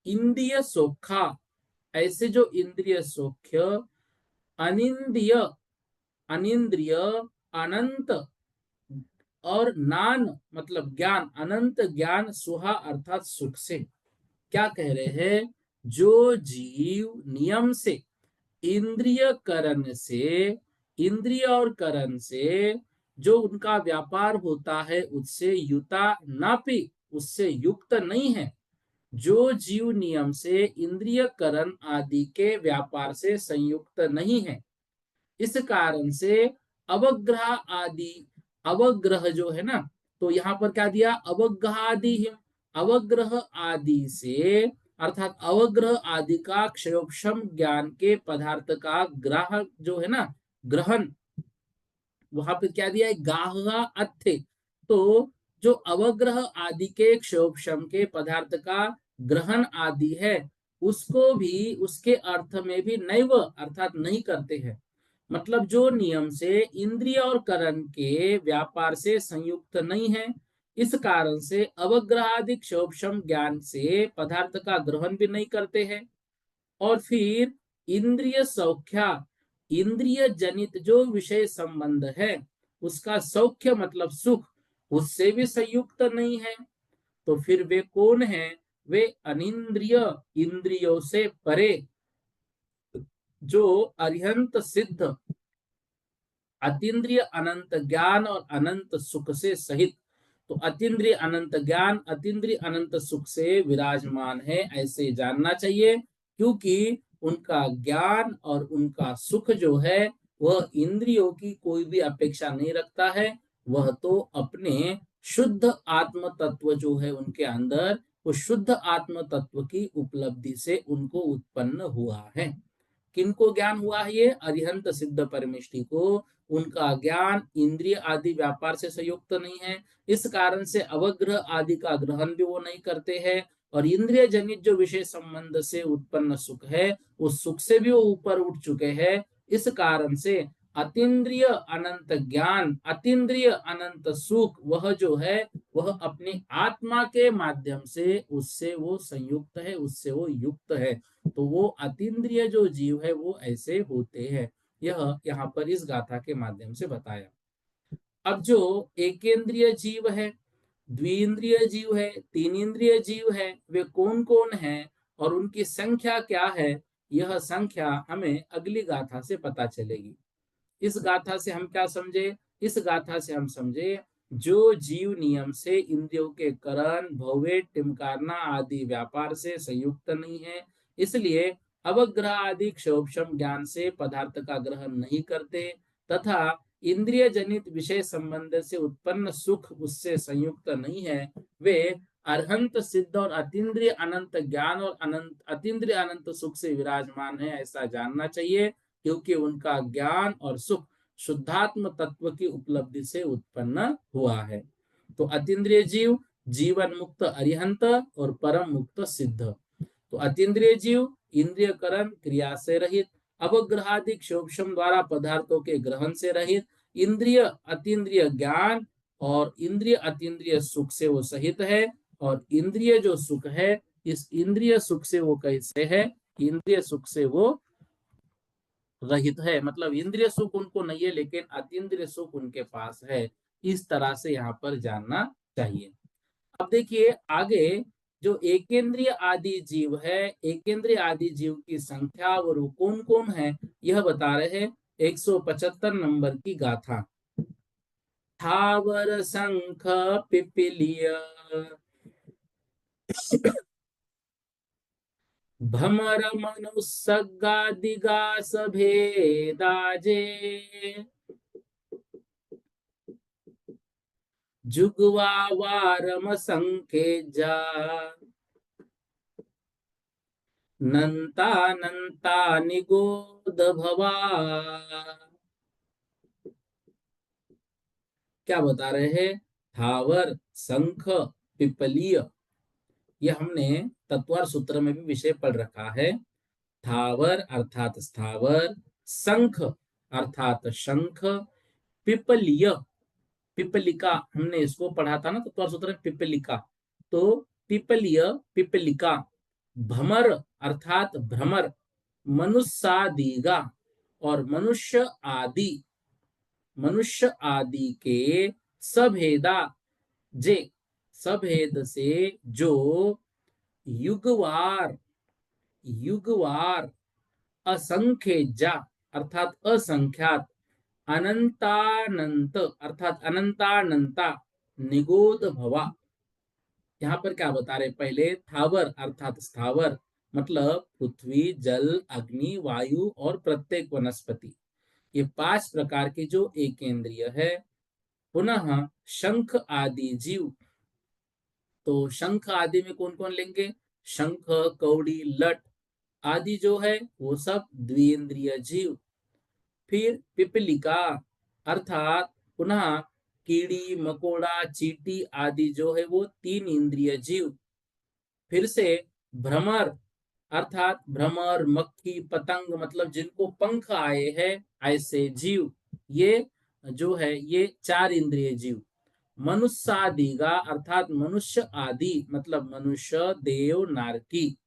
Speaker 1: इंद्रिय सोखा, ऐसे जो इंद्रिय सोख्य, अनिंद्रिय अनिंद्रिय अनंत, और नान मतलब ज्ञान, अनंत ज्ञान, सुहा अर्थात सुख से। क्या कह रहे हैं? जो जीव नियम से इंद्रिय करण से, इंद्रिय और करण से जो उनका व्यापार होता है उससे युता नापि, उससे युक्त नहीं है। जो जीव नियम से इंद्रिय करण आदि के व्यापार से संयुक्त नहीं है, इस कारण से अवग्रह आदि, अवग्रह जो है ना, तो यहां पर क्या दिया? अवग्रह आदि, अवग्रह आदि से, अर्थात अवग्रह आदि का क्षयोक्षम ज्ञान के पदार्थ का ग्राहक जो है ना, ग्रहण, वहां पे क्या दिया है? गाह अर्थे। तो जो अवग्रह आदि के क्षयोक्षम के पदार्थ का ग्रहण आदि है, उसको भी उसके अर्थ में भी नैव अर्थात नहीं करते हैं। मतलब जो नियम से इंद्रिय और करण के व्यापार से संयुक्त नहीं है, इस कारण से अवग्रहादि क्षोभम ज्ञान से पदार्थ का ग्रहण भी नहीं करते हैं। और फिर इंद्रिय सौख्या, इंद्रिय जनित जो विषय संबंध है उसका सौख्य मतलब सुख, उससे भी संयुक्त नहीं है। तो फिर वे कौन है? वे अनिंद्रिय, इंद्रियों से परे, जो अरिहंत सिद्ध, अतीन्द्रिय अनंत ज्ञान और अनंत सुख से सहित। तो अतीन्द्रिय अनंत ज्ञान, अतीन्द्रिय अनंत सुख से विराजमान है, ऐसे जानना चाहिए। क्योंकि उनका ज्ञान और उनका सुख जो है वह इंद्रियों की कोई भी अपेक्षा नहीं रखता है। वह तो अपने शुद्ध आत्म तत्व जो है उनके अंदर, वो शुद्ध आत्म तत्व की उपलब्धि से उनको उत्पन्न हुआ है। किनको ज्ञान हुआ है? ये अरिहंत सिद्ध परमेष्टि को। उनका ज्ञान इंद्रिय आदि व्यापार से संयुक्त नहीं है, इस कारण से अवग्रह आदि का ग्रहण भी वो नहीं करते हैं। और इंद्रिय जनित जो विषय संबंध से उत्पन्न सुख है, उस सुख से भी वो ऊपर उठ चुके हैं। इस कारण से अतीन्द्रिय अनंत ज्ञान, अतीन्द्रिय अनंत सुख, वह जो है वह अपनी आत्मा के माध्यम से उससे वो संयुक्त है, उससे वो युक्त है। तो वो अतीन्द्रिय जो जीव है वो ऐसे होते हैं। यह यहाँ पर इस गाथा के माध्यम से बताया। अब जो एकेंद्रिय जीव है, द्विइंद्रिय जीव है, तीन इंद्रिय जीव है, वे कौन कौन है और उनकी संख्या क्या है, यह संख्या हमें अगली गाथा से पता चलेगी। इस गाथा से हम क्या समझे? इस गाथा से हम समझे जो जीव नियम से इंद्रियों के करण, भोवे, टिमकारना आदि व्यापार से संयुक्त नहीं है, इसलिए अवग्रह आदि क्षोभम ज्ञान से पदार्थ का ग्रहण नहीं करते, तथा इंद्रिय जनित विषय संबंध से उत्पन्न सुख उससे संयुक्त नहीं है, वे अरहंत सिद्ध और अतीन्द्रिय अनंत ज्ञान और अनंत अतीन्द्रिय अनंत सुख से विराजमान है, ऐसा जानना चाहिए। क्योंकि उनका ज्ञान और सुख शुद्धात्म तत्व की उपलब्धि से उत्पन्न हुआ है। तो अतीन्द्रिय जीव जीवन मुक्त अरिहंत और परम मुक्त सिद्ध। तो अतीन्द्रिय जीव इंद्रिय करण क्रिया से रहित, अवग्रहादि क्षोभम द्वारा पदार्थों के ग्रहण से रहित, इंद्रिय अतीन्द्रिय ज्ञान और इंद्रिय अतीन्द्रिय सुख से वो सहित है। और इंद्रिय जो सुख है, इस इंद्रिय सुख से वो कैसे है? इंद्रिय सुख से वो रहित है, मतलब इंद्रिय सुख उनको नहीं है लेकिन अतीन्द्रिय सुख उनके पास है। इस तरह से यहाँ पर जानना चाहिए। अब देखिए आगे, जो एकेंद्रिय आदि जीव है, एकेंद्रिय आदि जीव की संख्या और वो कौन कौन है, यह बता रहे हैं 175 नंबर की गाथा। थावर शंख पिपीलिय भमर मनुसग्गा दिगा सभेदाजे जुगवा वारम संकेजा नंता नंता निगोद भवा। क्या बता रहे हैं? थावर, शंख, पिपलीय, ये हमने तत्वार सूत्र में भी विषय पढ़ रखा है। थावर अर्थात स्थावर, शंख अर्थात शंख, पिपलीय, पिपलिका, हमने इसको पढ़ा था ना तत्वार सूत्र में, पिपलिका। तो पिपलीय, पिपलिका, भमर अर्थात भ्रमर, मनुष्यादिगा और मनुष्य आदि, मनुष्य आदि के सभेदा जे, सभेद से जो युगवार, युगवार असंख्य जा अर्थात असंख्यात, अनंतानंत अर्थात अनंतानंता निगोद भवा। यहाँ पर क्या बता रहे? पहले थावर अर्थात स्थावर, मतलब पृथ्वी, जल, अग्नि, वायु और प्रत्येक वनस्पति, ये 5 प्रकार के जो एकेंद्रिय है। पुनः शंख आदि जीव, तो शंख आदि में कौन कौन लेंगे? शंख, कौड़ी, लट आदि जो है वो सब द्विइंद्रिय जीव। फिर पिपलिका अर्थात पुनः कीड़ी, मकोड़ा, चींटी आदि जो है वो 3 इंद्रिय जीव। फिर से भ्रमर अर्थात भ्रमर, मक्खी, पतंग मतलब जिनको पंख आए हैं ऐसे जीव, ये जो है ये 4 इंद्रिय जीव। मनुष्यादिगा अर्थात मनुष्य आदि मतलब मनुष्य, देव, नारकी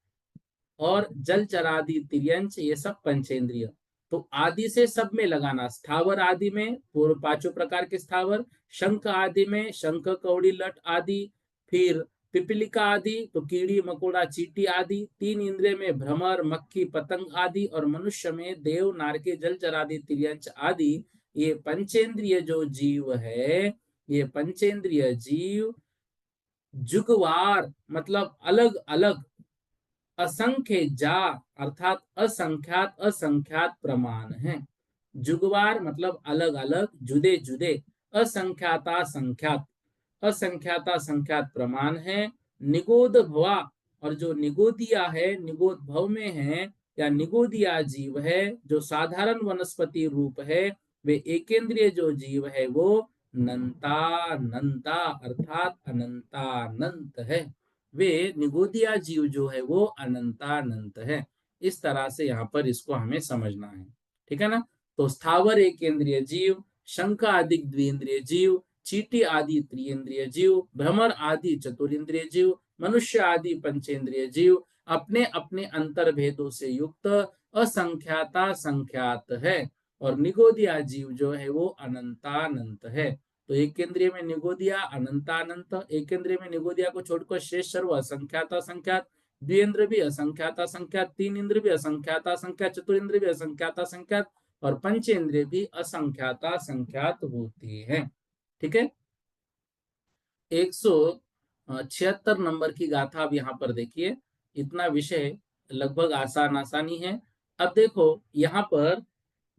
Speaker 1: और जलचरादि तिर्यंच ये सब पंचेंद्रिय। तो आदि से सब में लगाना, स्थावर आदि में पूर्व 5 प्रकार के स्थावर, शंख आदि में शंख, कौड़ी, लट आदि, फिर पिपलिका आदि तो कीड़ी मकोड़ा चींटी आदि, 3 इंद्रिय में भ्रमर, मक्खी, पतंग आदि, और मनुष्य में देव, नारके, जलचरादि तिर्यंच आदि। ये पंचेंद्रिय जो जीव है, ये पंचेंद्रिय जीव जुगवार मतलब अलग अलग, असंख्य जा अर्थात असंख्यात असंख्यात प्रमाण है। जुगवार मतलब अलग अलग, जुदे जुदे, असंख्याता संख्यात असंख्याता संख्यात प्रमाण है। निगोद भवा और जो निगोदिया है, निगोद भव में है या निगोदिया जीव है, जो साधारण वनस्पति रूप है, वे एकेंद्रिय जो जीव है वो नंता नंता अर्थात अनंतानंत है। वे निगोदिया जीव जो है वो अनंतानंत है। इस तरह से यहाँ पर इसको हमें समझना है, ठीक है ना। तो स्थावर एक इंद्रिय जीव, शंख आदि द्विंद्रिय जीव, चीटी आदि त्रिइंद्रिय जीव, भ्रमर आदि चतुरिंद्रिय जीव, मनुष्य आदि पंचेंद्रिय जीव अपने अपने अंतर भेदों से युक्त असंख्याता संख्यात है। और निगोदिया जीव जो है वो अनंतानंत है। तो एक केंद्रीय में निगोदिया अनंतानंत, एक केंद्रीय में निगोदिया को छोड़कर शेष सर्व असंख्यात असंख्यात, द्विइंद्र भी असंख्यात असंख्यात, 3 इंद्र भी असंख्यात असंख्यात, चतुरिंद्र भी असंख्यात असंख्यात, और पंचेंद्रिय भी असंख्यात असंख्यात होती है। ठीक है। 176 नंबर की गाथा अब यहाँ पर देखिए। इतना विषय लगभग आसान आसानी है। अब देखो यहाँ पर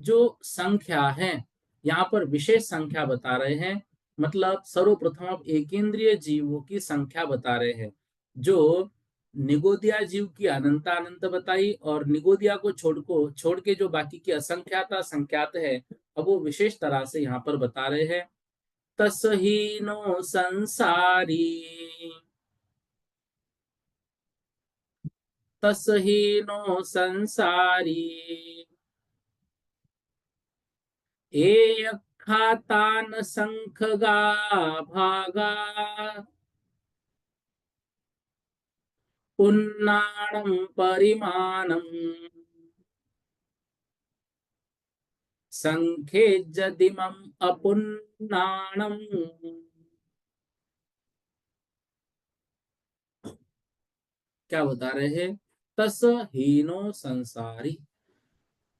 Speaker 1: जो संख्या है, यहाँ पर विशेष संख्या बता रहे हैं। मतलब सर्वप्रथम आप एकेंद्रीय जीवों की संख्या बता रहे हैं। जो निगोदिया जीव की अनंतानंत बताई, और निगोदिया को छोड़ के जो बाकी की असंख्यात संख्यात है, अब वो विशेष तरह से यहाँ पर बता रहे हैं। तसहीनो संसारी, तसहीनो संसारी, एय खातान संखगा भागा, पुन्नाणं परिमाणं, संखेज्जदिमम् अपुन्नाणं। क्या बता रहे हैं? तस हीनो संसारी,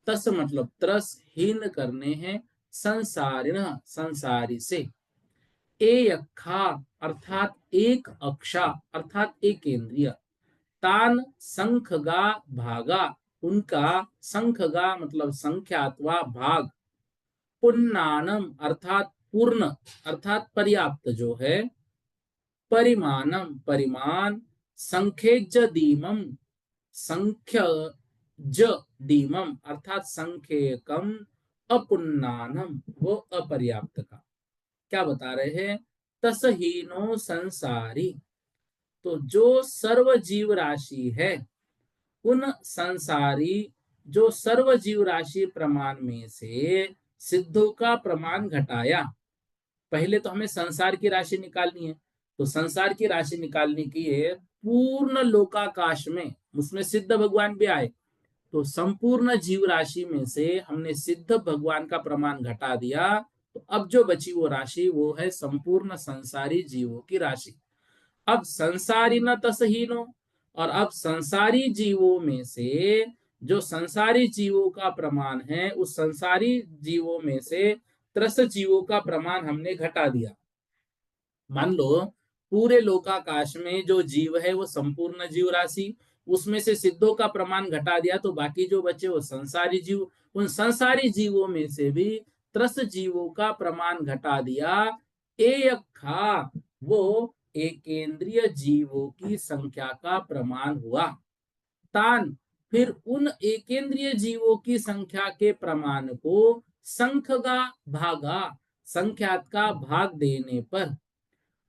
Speaker 1: तस मतलब त्रस, हीन करने हैं, संसारिण संसारी से, एयखा अर्थात एक अक्षा अर्थात एक इंद्रिय, तान संखगा भागा उनका, संखगा मतलब संख्यात्वा भाग, पुन्नानम अर्थात पूर्ण अर्थात पर्याप्त जो है, परिमाणम परिमाण, संख्यज दीमम संख्य ज दीमम अर्थात संख्यकम, अपुन्नानम वो अपर्याप्त का। क्या बता रहे हैं? तसहीनो संसारी, तो जो सर्व जीव राशि है, उन संसारी जो सर्व जीव राशि प्रमाण में से सिद्धों का प्रमाण घटाया। पहले तो हमें संसार की राशि निकालनी है। तो संसार की राशि निकालने की है पूर्ण लोकाकाश में, उसमें सिद्ध भगवान भी आए। तो संपूर्ण जीव राशि में से हमने सिद्ध भगवान का प्रमाण घटा दिया। तो अब जो बची वो राशि वो है संपूर्ण संसारी जीवों की राशि। अब संसारी न तसहीनो, और अब संसारी जीवों में से जो संसारी जीवों का प्रमाण है, उस संसारी जीवों में से त्रस जीवों का प्रमाण हमने घटा दिया। मान लो पूरे लोकाकाश में जो जीव है वो संपूर्ण जीव राशि, उसमें से सिद्धों का प्रमाण घटा दिया, तो बाकी जो बचे वो संसारी जीव। उन संसारी जीवों में से भी त्रस जीवों का प्रमाण घटा दिया। एयखा वो एकेंद्रीय जीवों की संख्या का प्रमाण हुआ। तान फिर उन एकेंद्रीय जीवों की संख्या के प्रमाण को संख्या भागा संख्यात का भाग देने पर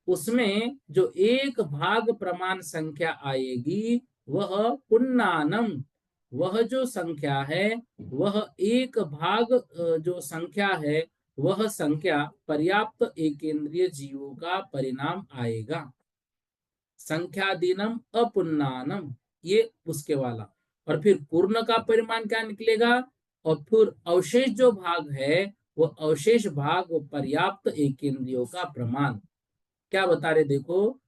Speaker 1: उसमें जो एक भाग प्रमाण संख्या आएगी वह पुन्नानम, वह जो संख्या है, वह एक भाग जो संख्या है, वह संख्या पर्याप्त एकेंद्रीय जीवों का परिणाम आएगा। संख्यादीनम अपुन्नानम, ये उसके वाला। और फिर पूर्ण का परिमाण क्या निकलेगा, और फिर अवशेष जो भाग है, वो अवशेष भाग वो पर्याप्त एकेंद्रियों का प्रमाण। क्या बता रहे देखो,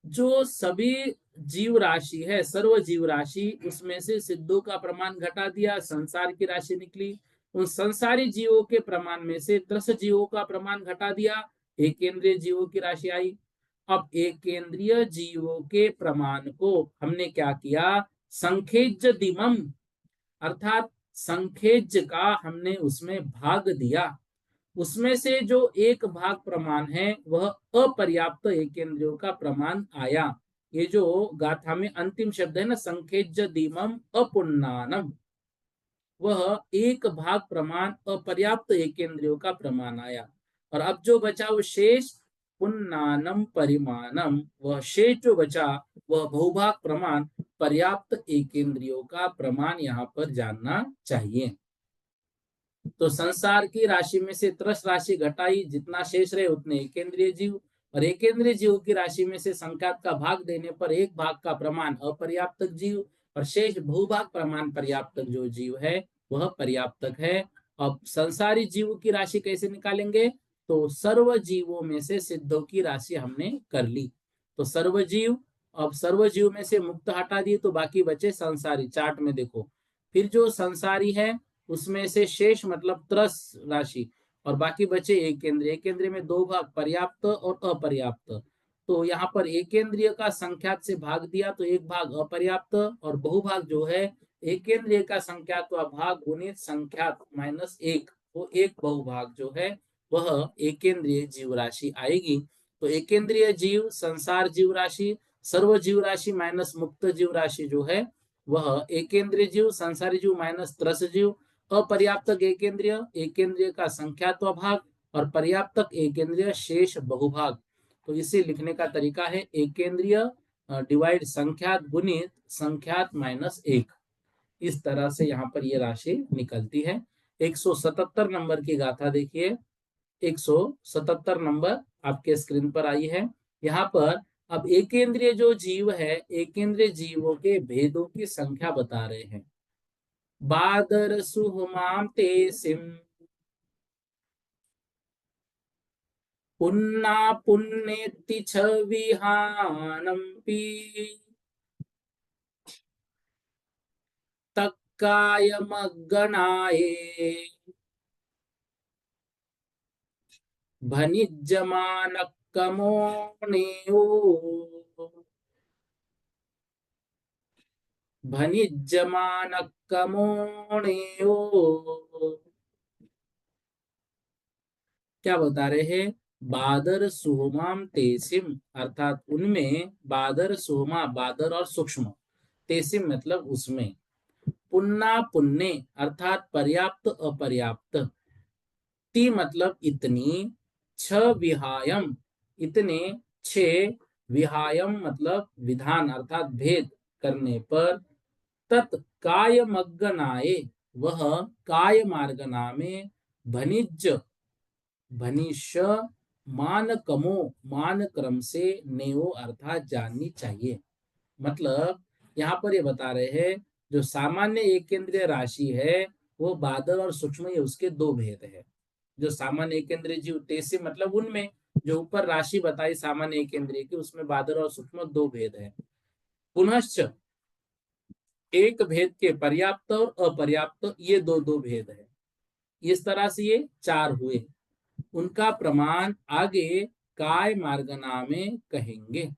Speaker 1: जो सभी जीव राशि है, सर्व जीव राशि, उसमें से सिद्धों का प्रमाण घटा दिया, संसार की राशि निकली। उन संसारी जीवों के प्रमाण में से त्रस जीवों का प्रमाण घटा दिया, एक केंद्रीय जीवों की राशि आई। अब एक केंद्रीय जीवों के प्रमाण को हमने क्या किया, संखेज दिमम, अर्थात संखेज का हमने उसमें भाग दिया। उसमें से जो एक भाग प्रमाण है वह अपर्याप्त एकेंद्रियों का प्रमाण आया। ये जो गाथा में अंतिम शब्द है ना, संखेज दीमम अपुन्नानम, वह एक भाग प्रमाण अपर्याप्त एकेंद्रियों का प्रमाण आया। और अब जो बचा वो शेष पुन्नानम परिमाणम, वह शेष जो बचा वह बहुभाग प्रमाण पर्याप्त एकेंद्रियों का प्रमाण यहाँ पर जानना चाहिए। तो संसार की राशि में से त्रस राशि घटाई, जितना शेष रहे उतने एकेंद्रीय जीव, और एकेंद्रीय जीव की राशि में से संख्यात का भाग देने पर एक भाग का प्रमाण अपर्याप्तक जीव, और शेष भूभाग प्रमाण पर्याप्तक जो जीव है वह पर्याप्तक है। अब संसारी जीव की राशि कैसे निकालेंगे, तो सर्व जीवों में से सिद्धों की राशि हमने कर ली। तो सर्वजीव, अब सर्वजीव में से मुक्त हटा दिए तो बाकी बचे संसारी। चार्ट में देखो, फिर जो संसारी है उसमें से शेष मतलब त्रस राशि, और बाकी बचे एक केंद्रीय। एक केंद्रीय में दो भाग, पर्याप्त और अपर्याप्त। तो यहाँ पर एक केंद्रीय का संख्यात से भाग दिया तो एक भाग अपर्याप्त, और बहुभाग जो है एक केंद्रीय का संख्यात भाग गुणित संख्यात माइनस एक, वो एक बहुभाग जो है वह एक केंद्रीय जीव राशि आएगी। तो एक केंद्रीय जीव, संसार जीव राशि, सर्व जीव राशि माइनस मुक्त जीव राशि जो है वह एक केंद्रीय जीव, संसारी जीव माइनस त्रस जीव, अपर्याप्तक एकेंद्रीय, एकेंद्रीय का संख्यात्व भाग, और पर्याप्तक एकेंद्रीय शेष बहुभाग। तो इसे लिखने का तरीका है एकेंद्रीय डिवाइड संख्यात गुणित संख्यात माइनस एक। इस तरह से यहाँ पर ये राशि निकलती है। 177 नंबर की गाथा देखिए, 177 नंबर आपके स्क्रीन पर आई है। यहाँ पर अब एकेंद्रीय जो जीव है, एकेंद्रीय जीवों के भेदों की संख्या बता रहे हैं। बादर सुहुमाम ते सिम पुन्ना पुण्येति छ विहानम्पि तक्कायमग्गणाये भनिज्जमानक्कमोऽनेयो भनिज्जमानक्कमोऽनेयो। क्या बता रहे हैं, बादर सुहुमाम तेसिम, अर्थात उनमें बादर सुहुमा, बादर और सूक्ष्म, तेसिम मतलब उसमें, पुन्ना पुण्य अर्थात पर्याप्त अपर्याप्त, ती मतलब इतनी, छ विहायम इतने, छे विहायम मतलब विधान अर्थात भेद करने पर, तत् काय मग्गनाए वह काय मार्गना में, भनिज भनिष्य मान कमो मान क्रम से, नेओ अर्थात जाननी चाहिए। मतलब यहाँ पर ये बता रहे हैं जो सामान्य एक केंद्रीय राशि है वो बादल और सूक्ष्म, ये उसके दो भेद है। जो सामान्य एक केंद्रीय जीव तेसी मतलब उनमें जो ऊपर राशि बताई सामान्य एक केंद्रीय की, उसमें बादल और सूक्ष्म दो भेद है। पुनश्च एक भेद के पर्याप्त और अपर्याप्त, ये दो दो भेद है। इस तरह से ये चार हुए, उनका प्रमाण आगे काय मार्गना में कहेंगे।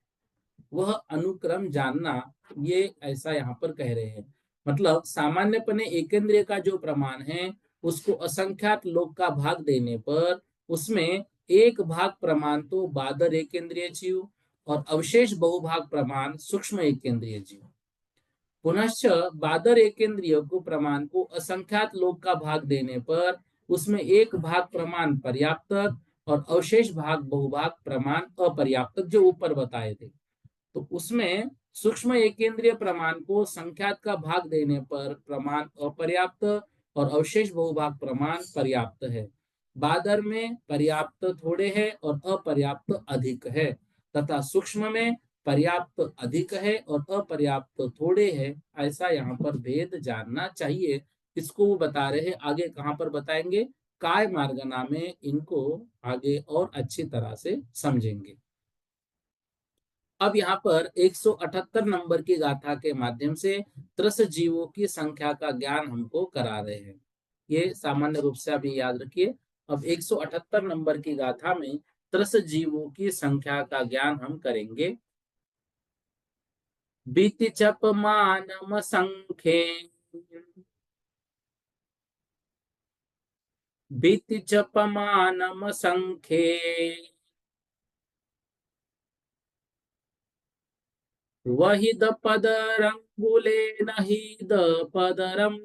Speaker 1: वह अनुक्रम जानना, ये ऐसा यहाँ पर कह रहे हैं। मतलब सामान्यपने एकेंद्रीय का जो प्रमाण है उसको असंख्यात लोक का भाग देने पर उसमें एक भाग प्रमाण तो बादर एकेंद्रीय जीव, और अवशेष बहुभाग प्रमाण सूक्ष्म एकेंद्रीय जीव। पुनश्च बादर एकेंद्रीय को प्रमाण को असंख्यात लोक का भाग देने पर उसमें एक भाग प्रमाण पर्याप्त, और अवशेष भाग बहुभाग प्रमाण अपर्याप्त, जो ऊपर बताए थे। तो उसमें सूक्ष्म एकेंद्रीय प्रमाण को संख्यात का भाग देने पर प्रमाण अपर्याप्त और अवशेष बहुभाग प्रमाण पर्याप्त है। बादर में पर्याप्त थोड़े है और अपर्याप्त अधिक है, तथा सूक्ष्म में पर्याप्त अधिक है और अपर्याप्त थोड़े है। ऐसा यहाँ पर भेद जानना चाहिए। इसको वो बता रहे हैं, आगे कहाँ पर बताएंगे, काय मार्गना में इनको आगे और अच्छी तरह से समझेंगे। अब यहाँ पर 178 नंबर की गाथा के माध्यम से त्रस जीवों की संख्या का ज्ञान हमको करा रहे हैं। ये सामान्य रूप से अभी याद रखिए। अब 178 नंबर की गाथा में त्रस जीवों की संख्या का ज्ञान हम करेंगे। बीति चप मानम संख्ये, बीति चप मानम संख्ये, वहिद पदरंगुले नहिद पदरम,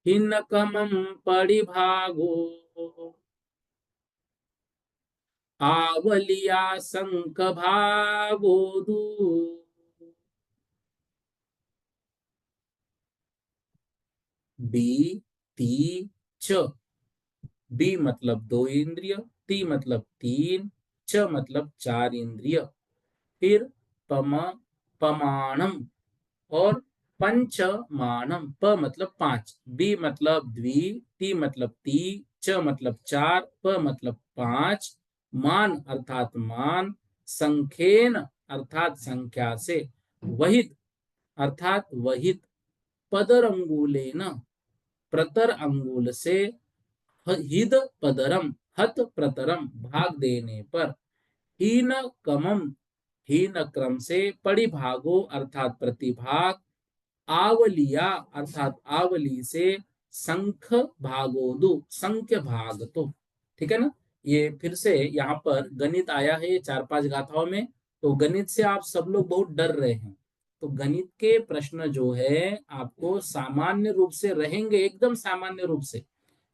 Speaker 1: हिन्नकमं परिभागो, आवलिया संक भागो दू। बी ती च, बी मतलब दो इंद्रिय, ती मतलब तीन, च मतलब चार इंद्रिय। फिर पम पमाणम और पंचमाणम, प मतलब पांच, बी मतलब द्वि, ती मतलब ती, च मतलब चार, प मतलब पांच, मान अर्थात मान, संख्येन अर्थात संख्या से, वहित अर्थात वहित, पदर अंगुलेन प्रतर अंगुल से, हिद पदरम हत प्रतरम भाग देने पर, हीन कमम हीन क्रम से, परिभागो अर्थात प्रतिभाग, आवलिया अर्थात आवली से, संख भागोदु संख्य भाग तो। ठीक है ना। ये फिर से यहाँ पर गणित आया है 4-5 गाथाओं में। तो गणित से आप सब लोग बहुत डर रहे हैं। तो गणित के प्रश्न जो है आपको सामान्य रूप से रहेंगे, एकदम सामान्य रूप से।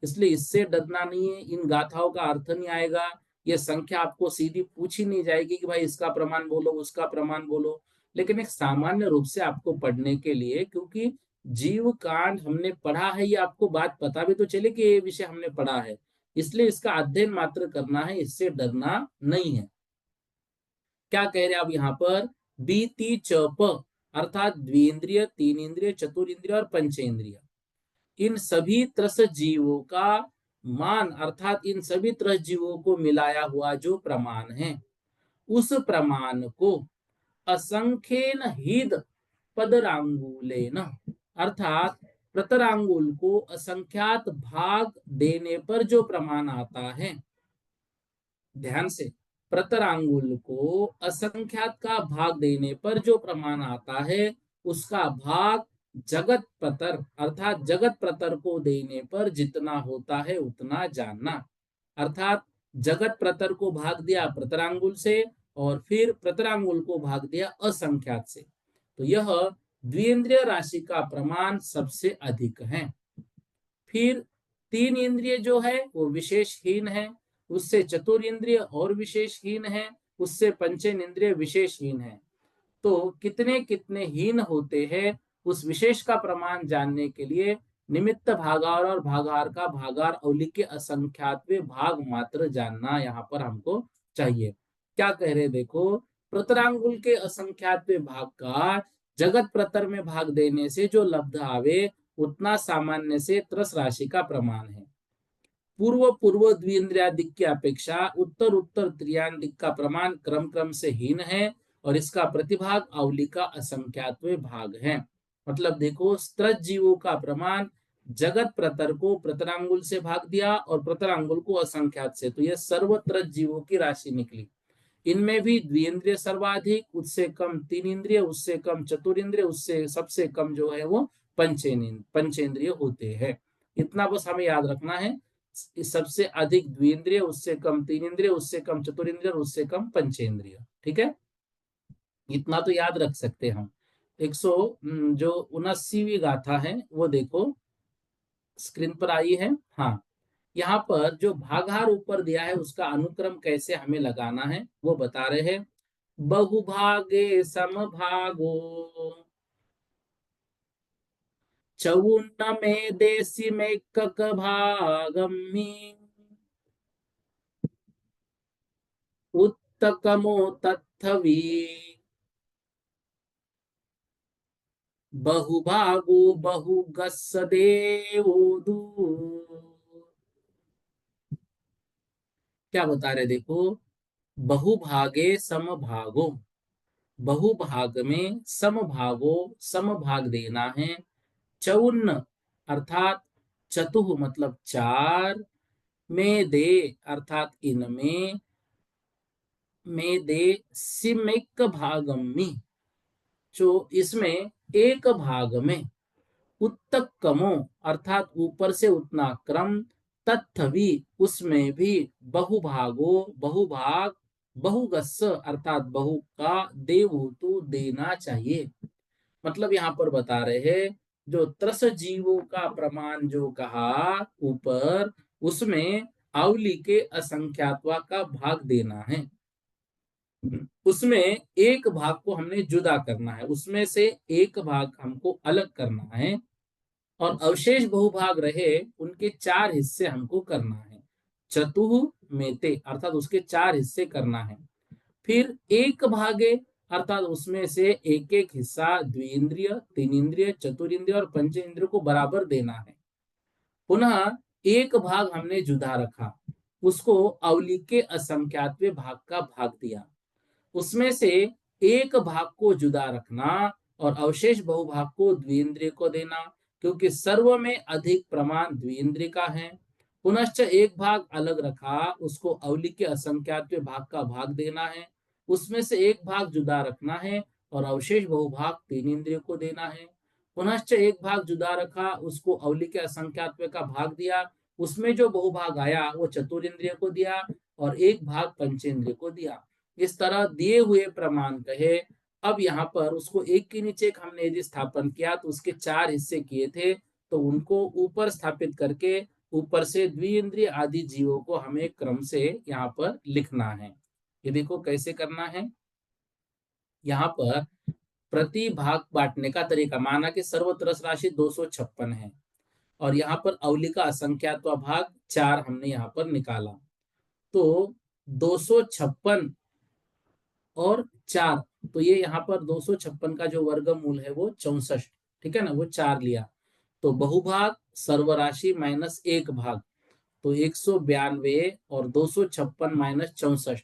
Speaker 1: इसलिए इससे डरना नहीं है। इन गाथाओं का अर्थ नहीं आएगा। ये संख्या आपको सीधी पूछी नहीं जाएगी कि भाई इसका प्रमाण बोलो, उसका प्रमाण बोलो। लेकिन एक सामान्य रूप से आपको पढ़ने के लिए, क्योंकि जीव कांड हमने पढ़ा है, ये आपको बात पता भी तो चले कि ये विषय हमने पढ़ा है। इसलिए इसका अध्ययन मात्र करना है, इससे डरना नहीं है। क्या कह रहे हैं अब यहाँ पर, बीती चप अर्थात द्विंद्रिय, तीन इंद्रिय, चतुर्ंद्रिय और पंचेंद्रिय, इन सभी त्रस जीवों का मान अर्थात इन सभी त्रस जीवों को मिलाया हुआ जो प्रमाण है, उस प्रमाण को असंख्येन हिद पदरांगुलेन अर्थात प्रतरांगुल को असंख्यात भाग देने पर जो प्रमाण आता है, ध्यान से, प्रतरांगुल को असंख्यात का भाग देने पर जो प्रमाण आता है, उसका भाग जगत प्रतर अर्थात जगत प्रतर को देने पर जितना होता है उतना जानना। अर्थात जगत प्रतर को भाग दिया प्रतरांगुल से और फिर प्रतरांगुल को भाग दिया असंख्यात से, तो यह द्विंद्रिय राशि का प्रमाण सबसे अधिक है। फिर तीन इंद्रिय जो है वो विशेषहीन है, उससे चतुर इंद्रिय और विशेषहीन है, उससे पंचेन इंद्रिय विशेषहीन है। तो कितने कितने हीन होते हैं, उस विशेष का प्रमाण जानने के लिए निमित्त भागार और भागार का भागार अवली के असंख्यातवे भाग मात्र जानना यहाँ पर हमको चाहिए। क्या कह रहे देखो, प्रतरांगुल के असंख्यातवे भाग का जगत प्रतर में भाग देने से जो लब्ध आवे, उतना सामान्य से त्रस राशि का प्रमाण है। पूर्व पूर्व द्विंद्रियादिक की अपेक्षा उत्तर उत्तर त्रियादिक का प्रमाण क्रम क्रम से हीन है और इसका प्रतिभाग अवली का असंख्यातवे भाग है। मतलब देखो, त्रस जीवों का प्रमाण जगत प्रतर को प्रतरांगुल से भाग दिया और प्रतरांगुल को असंख्यात से, तो यह सर्वत्र जीवों की राशि निकली। इनमें भी द्विंद्रिय सर्वाधिक, उससे कम तीन इंद्रिय, उससे कम चतुरिंद्रिय, उससे सबसे कम जो है वो पंचेंद्रिय होते हैं। इतना बस हमें याद रखना है। सबसे अधिक द्विंद्रिय, उससे कम तीन इंद्रिय, उससे कम चतुरिंद्रिय, उससे कम पंचेंद्रिय। ठीक है, इतना तो याद रख सकते हम। 100 जो 79वीं गाथा है वो देखो, स्क्रीन पर आई है। हाँ, यहाँ पर जो भागाहार ऊपर दिया है उसका अनुक्रम कैसे हमें लगाना है वो बता रहे हैं। बहुभागे समभागो चौन्न में देसी में कक भागमी उत्तकमो तत्थवी बहुभागो बहुगस्स देवोदू। क्या बता रहे देखो, बहुभागे समभागो, बहुभाग में समभागो समभाग देना है, चौन्न अर्थात चतुः मतलब चार, में दे अर्थात इनमें, में दे सिमिक भागमी जो इसमें एक भाग में, उत्तकमो अर्थात ऊपर से उतना क्रम, तत्थवी उसमें भी, बहुभागो बहुभाग, बहुगस्स अर्थात बहु का, देवहूतु देना चाहिए। मतलब यहाँ पर बता रहे हैं जो त्रस जीवों का प्रमाण जो कहा ऊपर, उसमें आवली के असंख्यात्वा का भाग देना है, उसमें एक भाग को हमने जुदा करना है, उसमें से एक भाग हमको अलग करना है, और अवशेष बहुभाग रहे उनके चार हिस्से हमको करना है, चतुः मेते अर्थात उसके चार हिस्से करना है। फिर एक भागे अर्थात उसमें से एक एक हिस्सा द्विइंद्रिय, तीन इंद्रिय, चतुरिंद्रिय और पंच इंद्रिय को बराबर देना है। पुनः एक भाग हमने जुदा रखा, उसको अवली के असंख्यातवे भाग का भाग दिया, उसमें से एक भाग को जुदा रखना और अवशेष बहुभाग को द्विइंद्रिय को देना, क्योंकि सर्व में अधिक प्रमाण द्विइंद्रिय का है। पुनश्च एक भाग अलग रखा, उसको अवली के असंख्यात भाग का भाग देना है, उसमें से एक भाग जुदा रखना है और अवशेष बहुभाग तीन इंद्रिय को देना है। पुनश्च एक भाग जुदा रखा, उसको अवली के असंख्यात का भाग दिया, उसमें जो बहुभाग आया वो चतुरिंद्रिय को दिया और एक भाग पंचेंद्रिय को दिया। इस तरह दिए हुए प्रमाण कहे। अब यहाँ पर उसको एक के नीचे एक हमने यदि स्थापन किया तो उसके चार हिस्से किए थे, तो उनको ऊपर स्थापित करके ऊपर से द्विइंद्रिय आदि जीवों को हमें क्रम से यहाँ पर लिखना है। ये देखो कैसे करना है। यहाँ पर प्रति भाग बांटने का तरीका, माना कि सर्वत्रस राशि 256 है और यहाँ पर अवली का असंख्यात्वा भाग चार हमने यहाँ पर निकाला, तो 256 और चार, तो ये यहाँ पर 256 का जो वर्गमूल है वो 64, ठीक है ना, वो चार लिया, तो बहुभाग सर्वराशि माइनस एक भाग, तो 192 और 256 माइनस 64,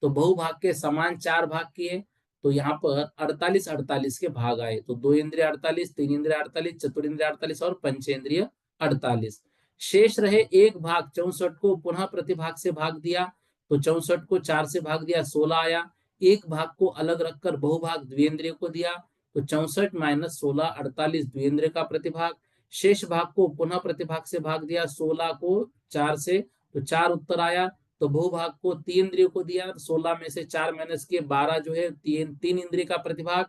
Speaker 1: तो बहुभाग के समान चार भाग किए, तो यहाँ पर 48 48 के भाग आए, तो दो इंद्रिय 48, तीन इंद्रिय 48, चतुरिंद्रिय 48 और पंचेंद्रिय 48। शेष रहे एक भाग 64 को पुनः प्रतिभाग से भाग दिया, तो 64 को चार से भाग दिया 16 आया, एक भाग को अलग रखकर बहुभाग द्विइंद्रिय को दिया, तो 64 माइनस 16 48 द्विइंद्रिय का प्रतिभाग, शेष भाग को पुनः प्रतिभाग से भाग दिया 16 को चार से, तो चार उत्तर आया, तो बहुभाग को तीन इंद्रियों को दिया, 16 में से चार माइनस किए 12 जो है तीन तीन इंद्रिय का प्रतिभाग,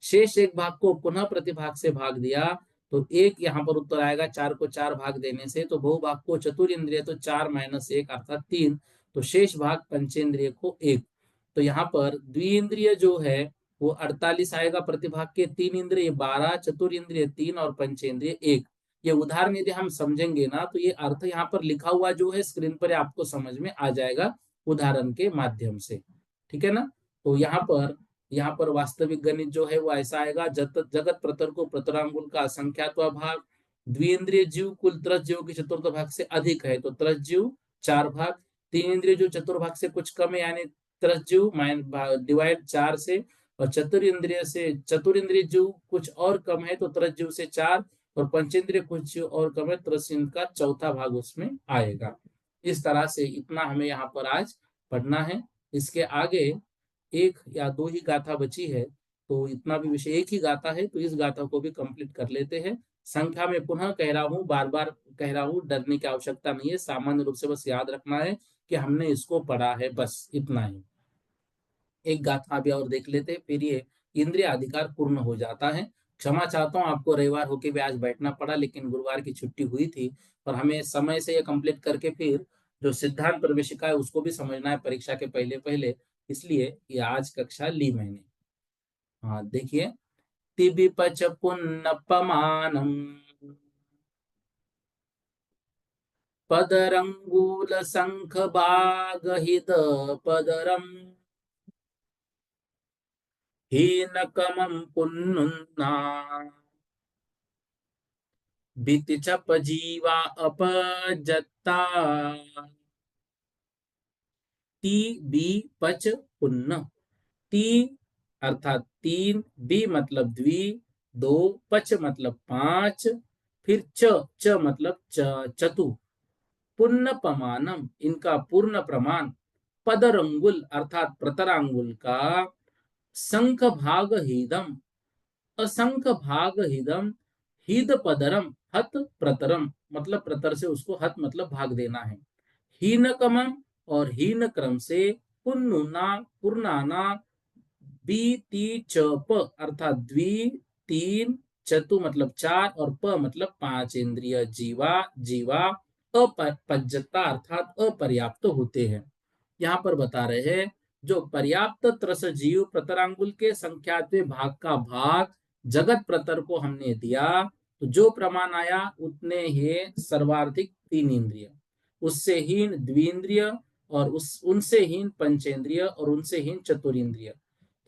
Speaker 1: शेष एक भाग को पुनः प्रतिभाग से भाग दिया, तो एक यहाँ पर उत्तर आएगा, चार को चार भाग देने से, तो बहुभाग को चतुर इंद्रिय तो चार माइनस एक अर्थात तीन, तो शेष भाग पंचेंद्रिय को एक, तो यहाँ पर द्विइंद्रिय जो है वो 48 आएगा प्रतिभाग के, तीन इंद्रिय 12, चतुर इंद्रिय तीन और पंचेंद्रिय एक। ये उदाहरण यदि हम समझेंगे ना तो ये अर्थ यहाँ पर लिखा हुआ जो है स्क्रीन पर आपको समझ में आ जाएगा उदाहरण के माध्यम से, ठीक है ना। तो यहाँ पर वास्तविक गणित जो है वो ऐसा आएगा, जगत प्रतर को प्रतरांगुल का असंख्यात्वा भाग, द्विइंद्रिय जीव कुल त्रस जीव के चतुर्थ भाग से अधिक है तो त्रस जीव चार भाग, तीन इंद्रिय जो चतुर्भाग से कुछ कम है यानी त्रस जीव डिवाइड चार से, और चतुर इंद्रिय जीव कुछ और कम है तो त्रस जीव से चार, और पंचेंद्रिय कुछ और कम है, त्रसिन का चौथा भाग उसमें आएगा। इस तरह से इतना हमें यहाँ पर आज पढ़ना है। इसके आगे एक या दो ही गाथा बची है, तो इतना भी विषय एक ही गाथा है, तो इस गाथा को भी कंप्लीट कर लेते हैं। संख्या में पुनः कह रहा हूँ, बार बार कह रहा हूँ, डरने की आवश्यकता नहीं है, सामान्य रूप से बस याद रखना है कि हमने इसको पढ़ा है, बस इतना ही। एक गाथा भी और देख लेते, फिर ये इंद्रिय अधिकार पूर्ण हो जाता है। क्षमा चाहता हूँ आपको, रविवार होके भी आज बैठना पड़ा, लेकिन गुरुवार की छुट्टी हुई थी और हमें समय से ये कंप्लीट करके फिर जो सिद्धांत प्रवेशिका है उसको भी समझना है परीक्षा के पहले पहले, इसलिए ये आज कक्षा ली मैंने। हाँ देखिए, तिबिपच पुन्नपमानम पदरंगूल शंख बागहित पदरम हीनकमं पुन्नुन्ना बितिचप जीवा अपजत्ता। ती बी पच पुन्न। ती अर्थात तीन, बी मतलब द्वि, दो, पच मतलब पांच, फिर च, च मतलब चतु, पुण्य प्रमाणम इनका पूर्ण प्रमाण, पदरंगुल अर्थात प्रतरांगुल का, संख भाग हिदम असंख्य भाग हिदम, हिद पदरम हत प्रतरम मतलब प्रतर से उसको हत मतलब भाग देना है, हीन कमम और हीन क्रम से, पुन्नुना पुर्णाना, बी च प अर्थात द्वि, तीन, चतु मतलब चार और प मतलब पांच इंद्रिय जीवा, जीवा अपज्जता अर्थात अपर्याप्त होते हैं। यहाँ पर बता रहे हैं जो पर्याप्त त्रस जीव प्रतरांगुल के संख्यात्वे भाग का भाग जगत प्रतर को हमने दिया, तो जो प्रमाण आया उतने ही सर्वाधिक तीन इंद्रिय, उससे हीन द्विंद्रिय, और उस उनसे हीन पंचेंद्रिय और उनसे हीन चतुरिंद्रिय।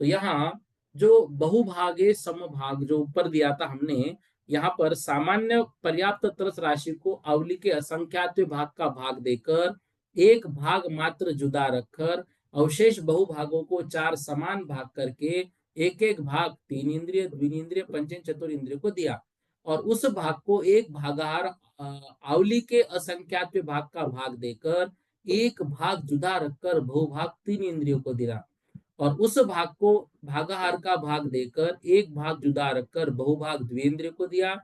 Speaker 1: तो यहाँ जो बहुभागे समभाग जो ऊपर दिया था हमने, यहाँ पर सामान्य पर्याप्त तरस राशि को अवली के असंख्यात भाग का भाग देकर एक भाग मात्र जुदा रखकर अवशेष बहुभागों को चार समान भाग करके एक एक भाग तीन इंद्रिय द्विनिंद्रिय पंचेन चतुर इंद्रिय को दिया, और उस भाग को एक भागाहार आवली के असंख्यात भाग का भाग देकर एक भाग जुदा रखकर बहुभाग तीन इंद्रियों को दिया, और उस भाग को भागाहार का भाग देकर एक भाग जुदा रखकर बहुभाग द्विंद्रिय को दिया,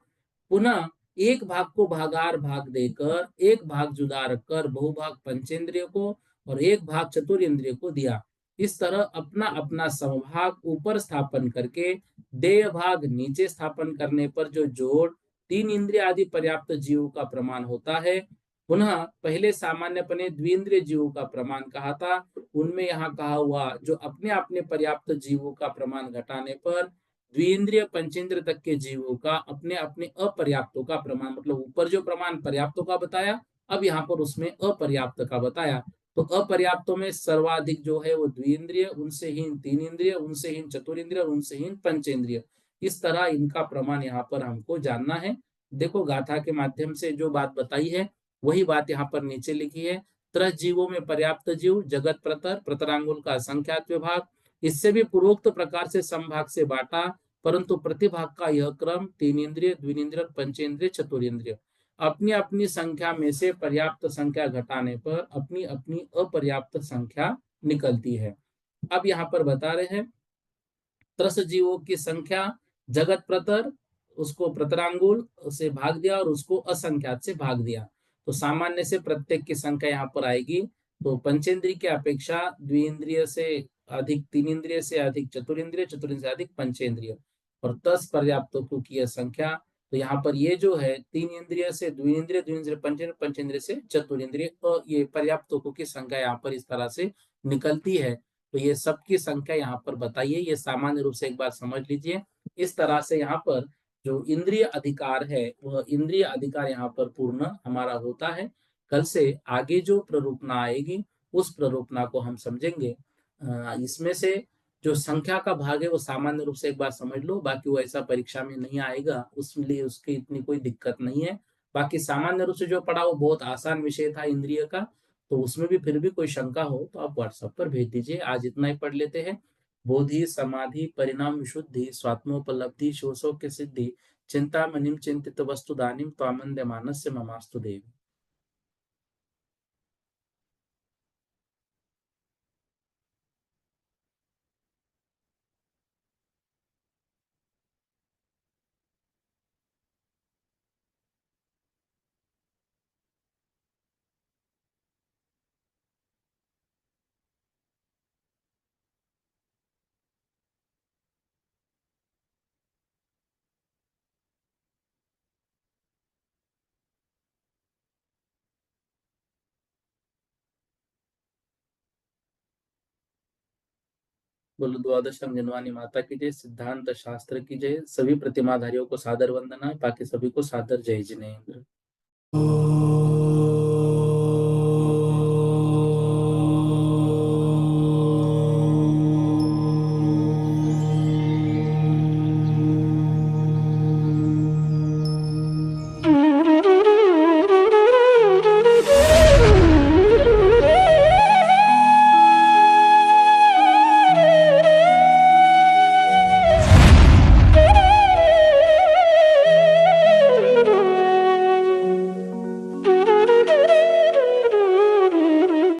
Speaker 1: पुनः एक भाग को भागाहार भाग देकर एक भाग जुदा रखकर बहुभाग पंचेंद्रिय को और एक भाग चतुरेंद्रिय को दिया। इस तरह अपना अपना समभाग ऊपर स्थापन करके देय भाग नीचे स्थापन करने पर जो जोड़ तीन इंद्रिय आदि पर्याप्त जीव का प्रमाण होता है, पुनः पहले सामान्यपने द्विंद्रिय जीवों का प्रमाण कहा था, उनमें यहाँ कहा हुआ जो अपने अपने पर्याप्त जीवों का प्रमाण घटाने पर द्विंद्रिय पंचेंद्र तक के जीवों का अपने अपने अपर्याप्तों का प्रमाण, मतलब ऊपर जो प्रमाण पर्याप्तों का बताया, अब यहाँ पर उसमें अपर्याप्त का बताया। तो अपर्याप्तों में सर्वाधिक जो है वो द्विंद्रिय, उनसे हीन तीन इंद्रिय, उनसे हीन चतुरिंद्रिय और उनसे हीन पंचेंद्रिय। इस तरह इनका प्रमाण यहाँ पर हमको जानना है। देखो गाथा के माध्यम से जो बात बताई है वही बात यहाँ पर नीचे लिखी है। त्रस जीवों में पर्याप्त जीव, जगत प्रतर, प्रतरांगुल का संख्यात विभाग, इससे भी पूर्वोक्त प्रकार से संभाग से बांटा, परंतु प्रतिभाग का यह क्रम तीन इंद्रिय द्विनिंद्रिय पंचेंद्रिय चतुरेंद्रिय अपनी अपनी संख्या में से पर्याप्त संख्या घटाने पर अपनी अपनी अपर्याप्त संख्या निकलती है। अब यहाँ पर बता रहे हैं त्रस जीवों की संख्या, जगत प्रतर उसको प्रतरांगुल से भाग दिया और उसको असंख्यात से भाग दिया, तो सामान्य से प्रत्येक की संख्या यहाँ पर आएगी। तो पंचेंद्रिय की अपेक्षा द्विंद्रिय से अधिक तीन इंद्रिय से अधिक चतुरिंद्रिय, चतुरिंद्रिय से अधिक पंचेंद्रिय, और 10 पर्याप्तों की यह संख्या। तो यहाँ पर ये जो है तीन इंद्रिय से द्विंद्रिय, द्विंद्रिय पंचेंद्रिय, पंचेंद्रिय से चतुरिंद्रिय, तो ये पर्याप्तों की संख्या यहाँ पर इस तरह से निकलती है। तो ये सबकी संख्या यहाँ पर बताइए, ये सामान्य रूप से एक बार समझ लीजिए। इस तरह से यहाँ पर जो इंद्रिय अधिकार है वह इंद्रिय अधिकार यहाँ पर पूर्ण हमारा होता है। कल से आगे जो प्ररूपना आएगी उस प्ररूपना को हम समझेंगे। इसमें से जो संख्या का भाग है वो सामान्य रूप से एक बार समझ लो, बाकी वो ऐसा परीक्षा में नहीं आएगा, उसलिए उसकी इतनी कोई दिक्कत नहीं है। बाकी सामान्य रूप से जो पढ़ा वो बहुत आसान विषय था इंद्रिय का, तो उसमें भी फिर भी कोई शंका हो तो आप व्हाट्सएप पर भेज दीजिए। आज इतना ही पढ़ लेते हैं। बोधि समाधि परिणाम विशुद्धि स्वात्मोपलब्धि शोषो के सिद्धि चिंता मनिम चिंतित वस्तु दानिम त्वामंद मानस्य ममास्तु देवी। बोलो द्वादश अंजनवानी माता की जय, सिद्धांत शास्त्र की जय, सभी प्रतिमाधारियों को सादर वंदना, बाकी सभी को सादर जय जिनेन्द्र।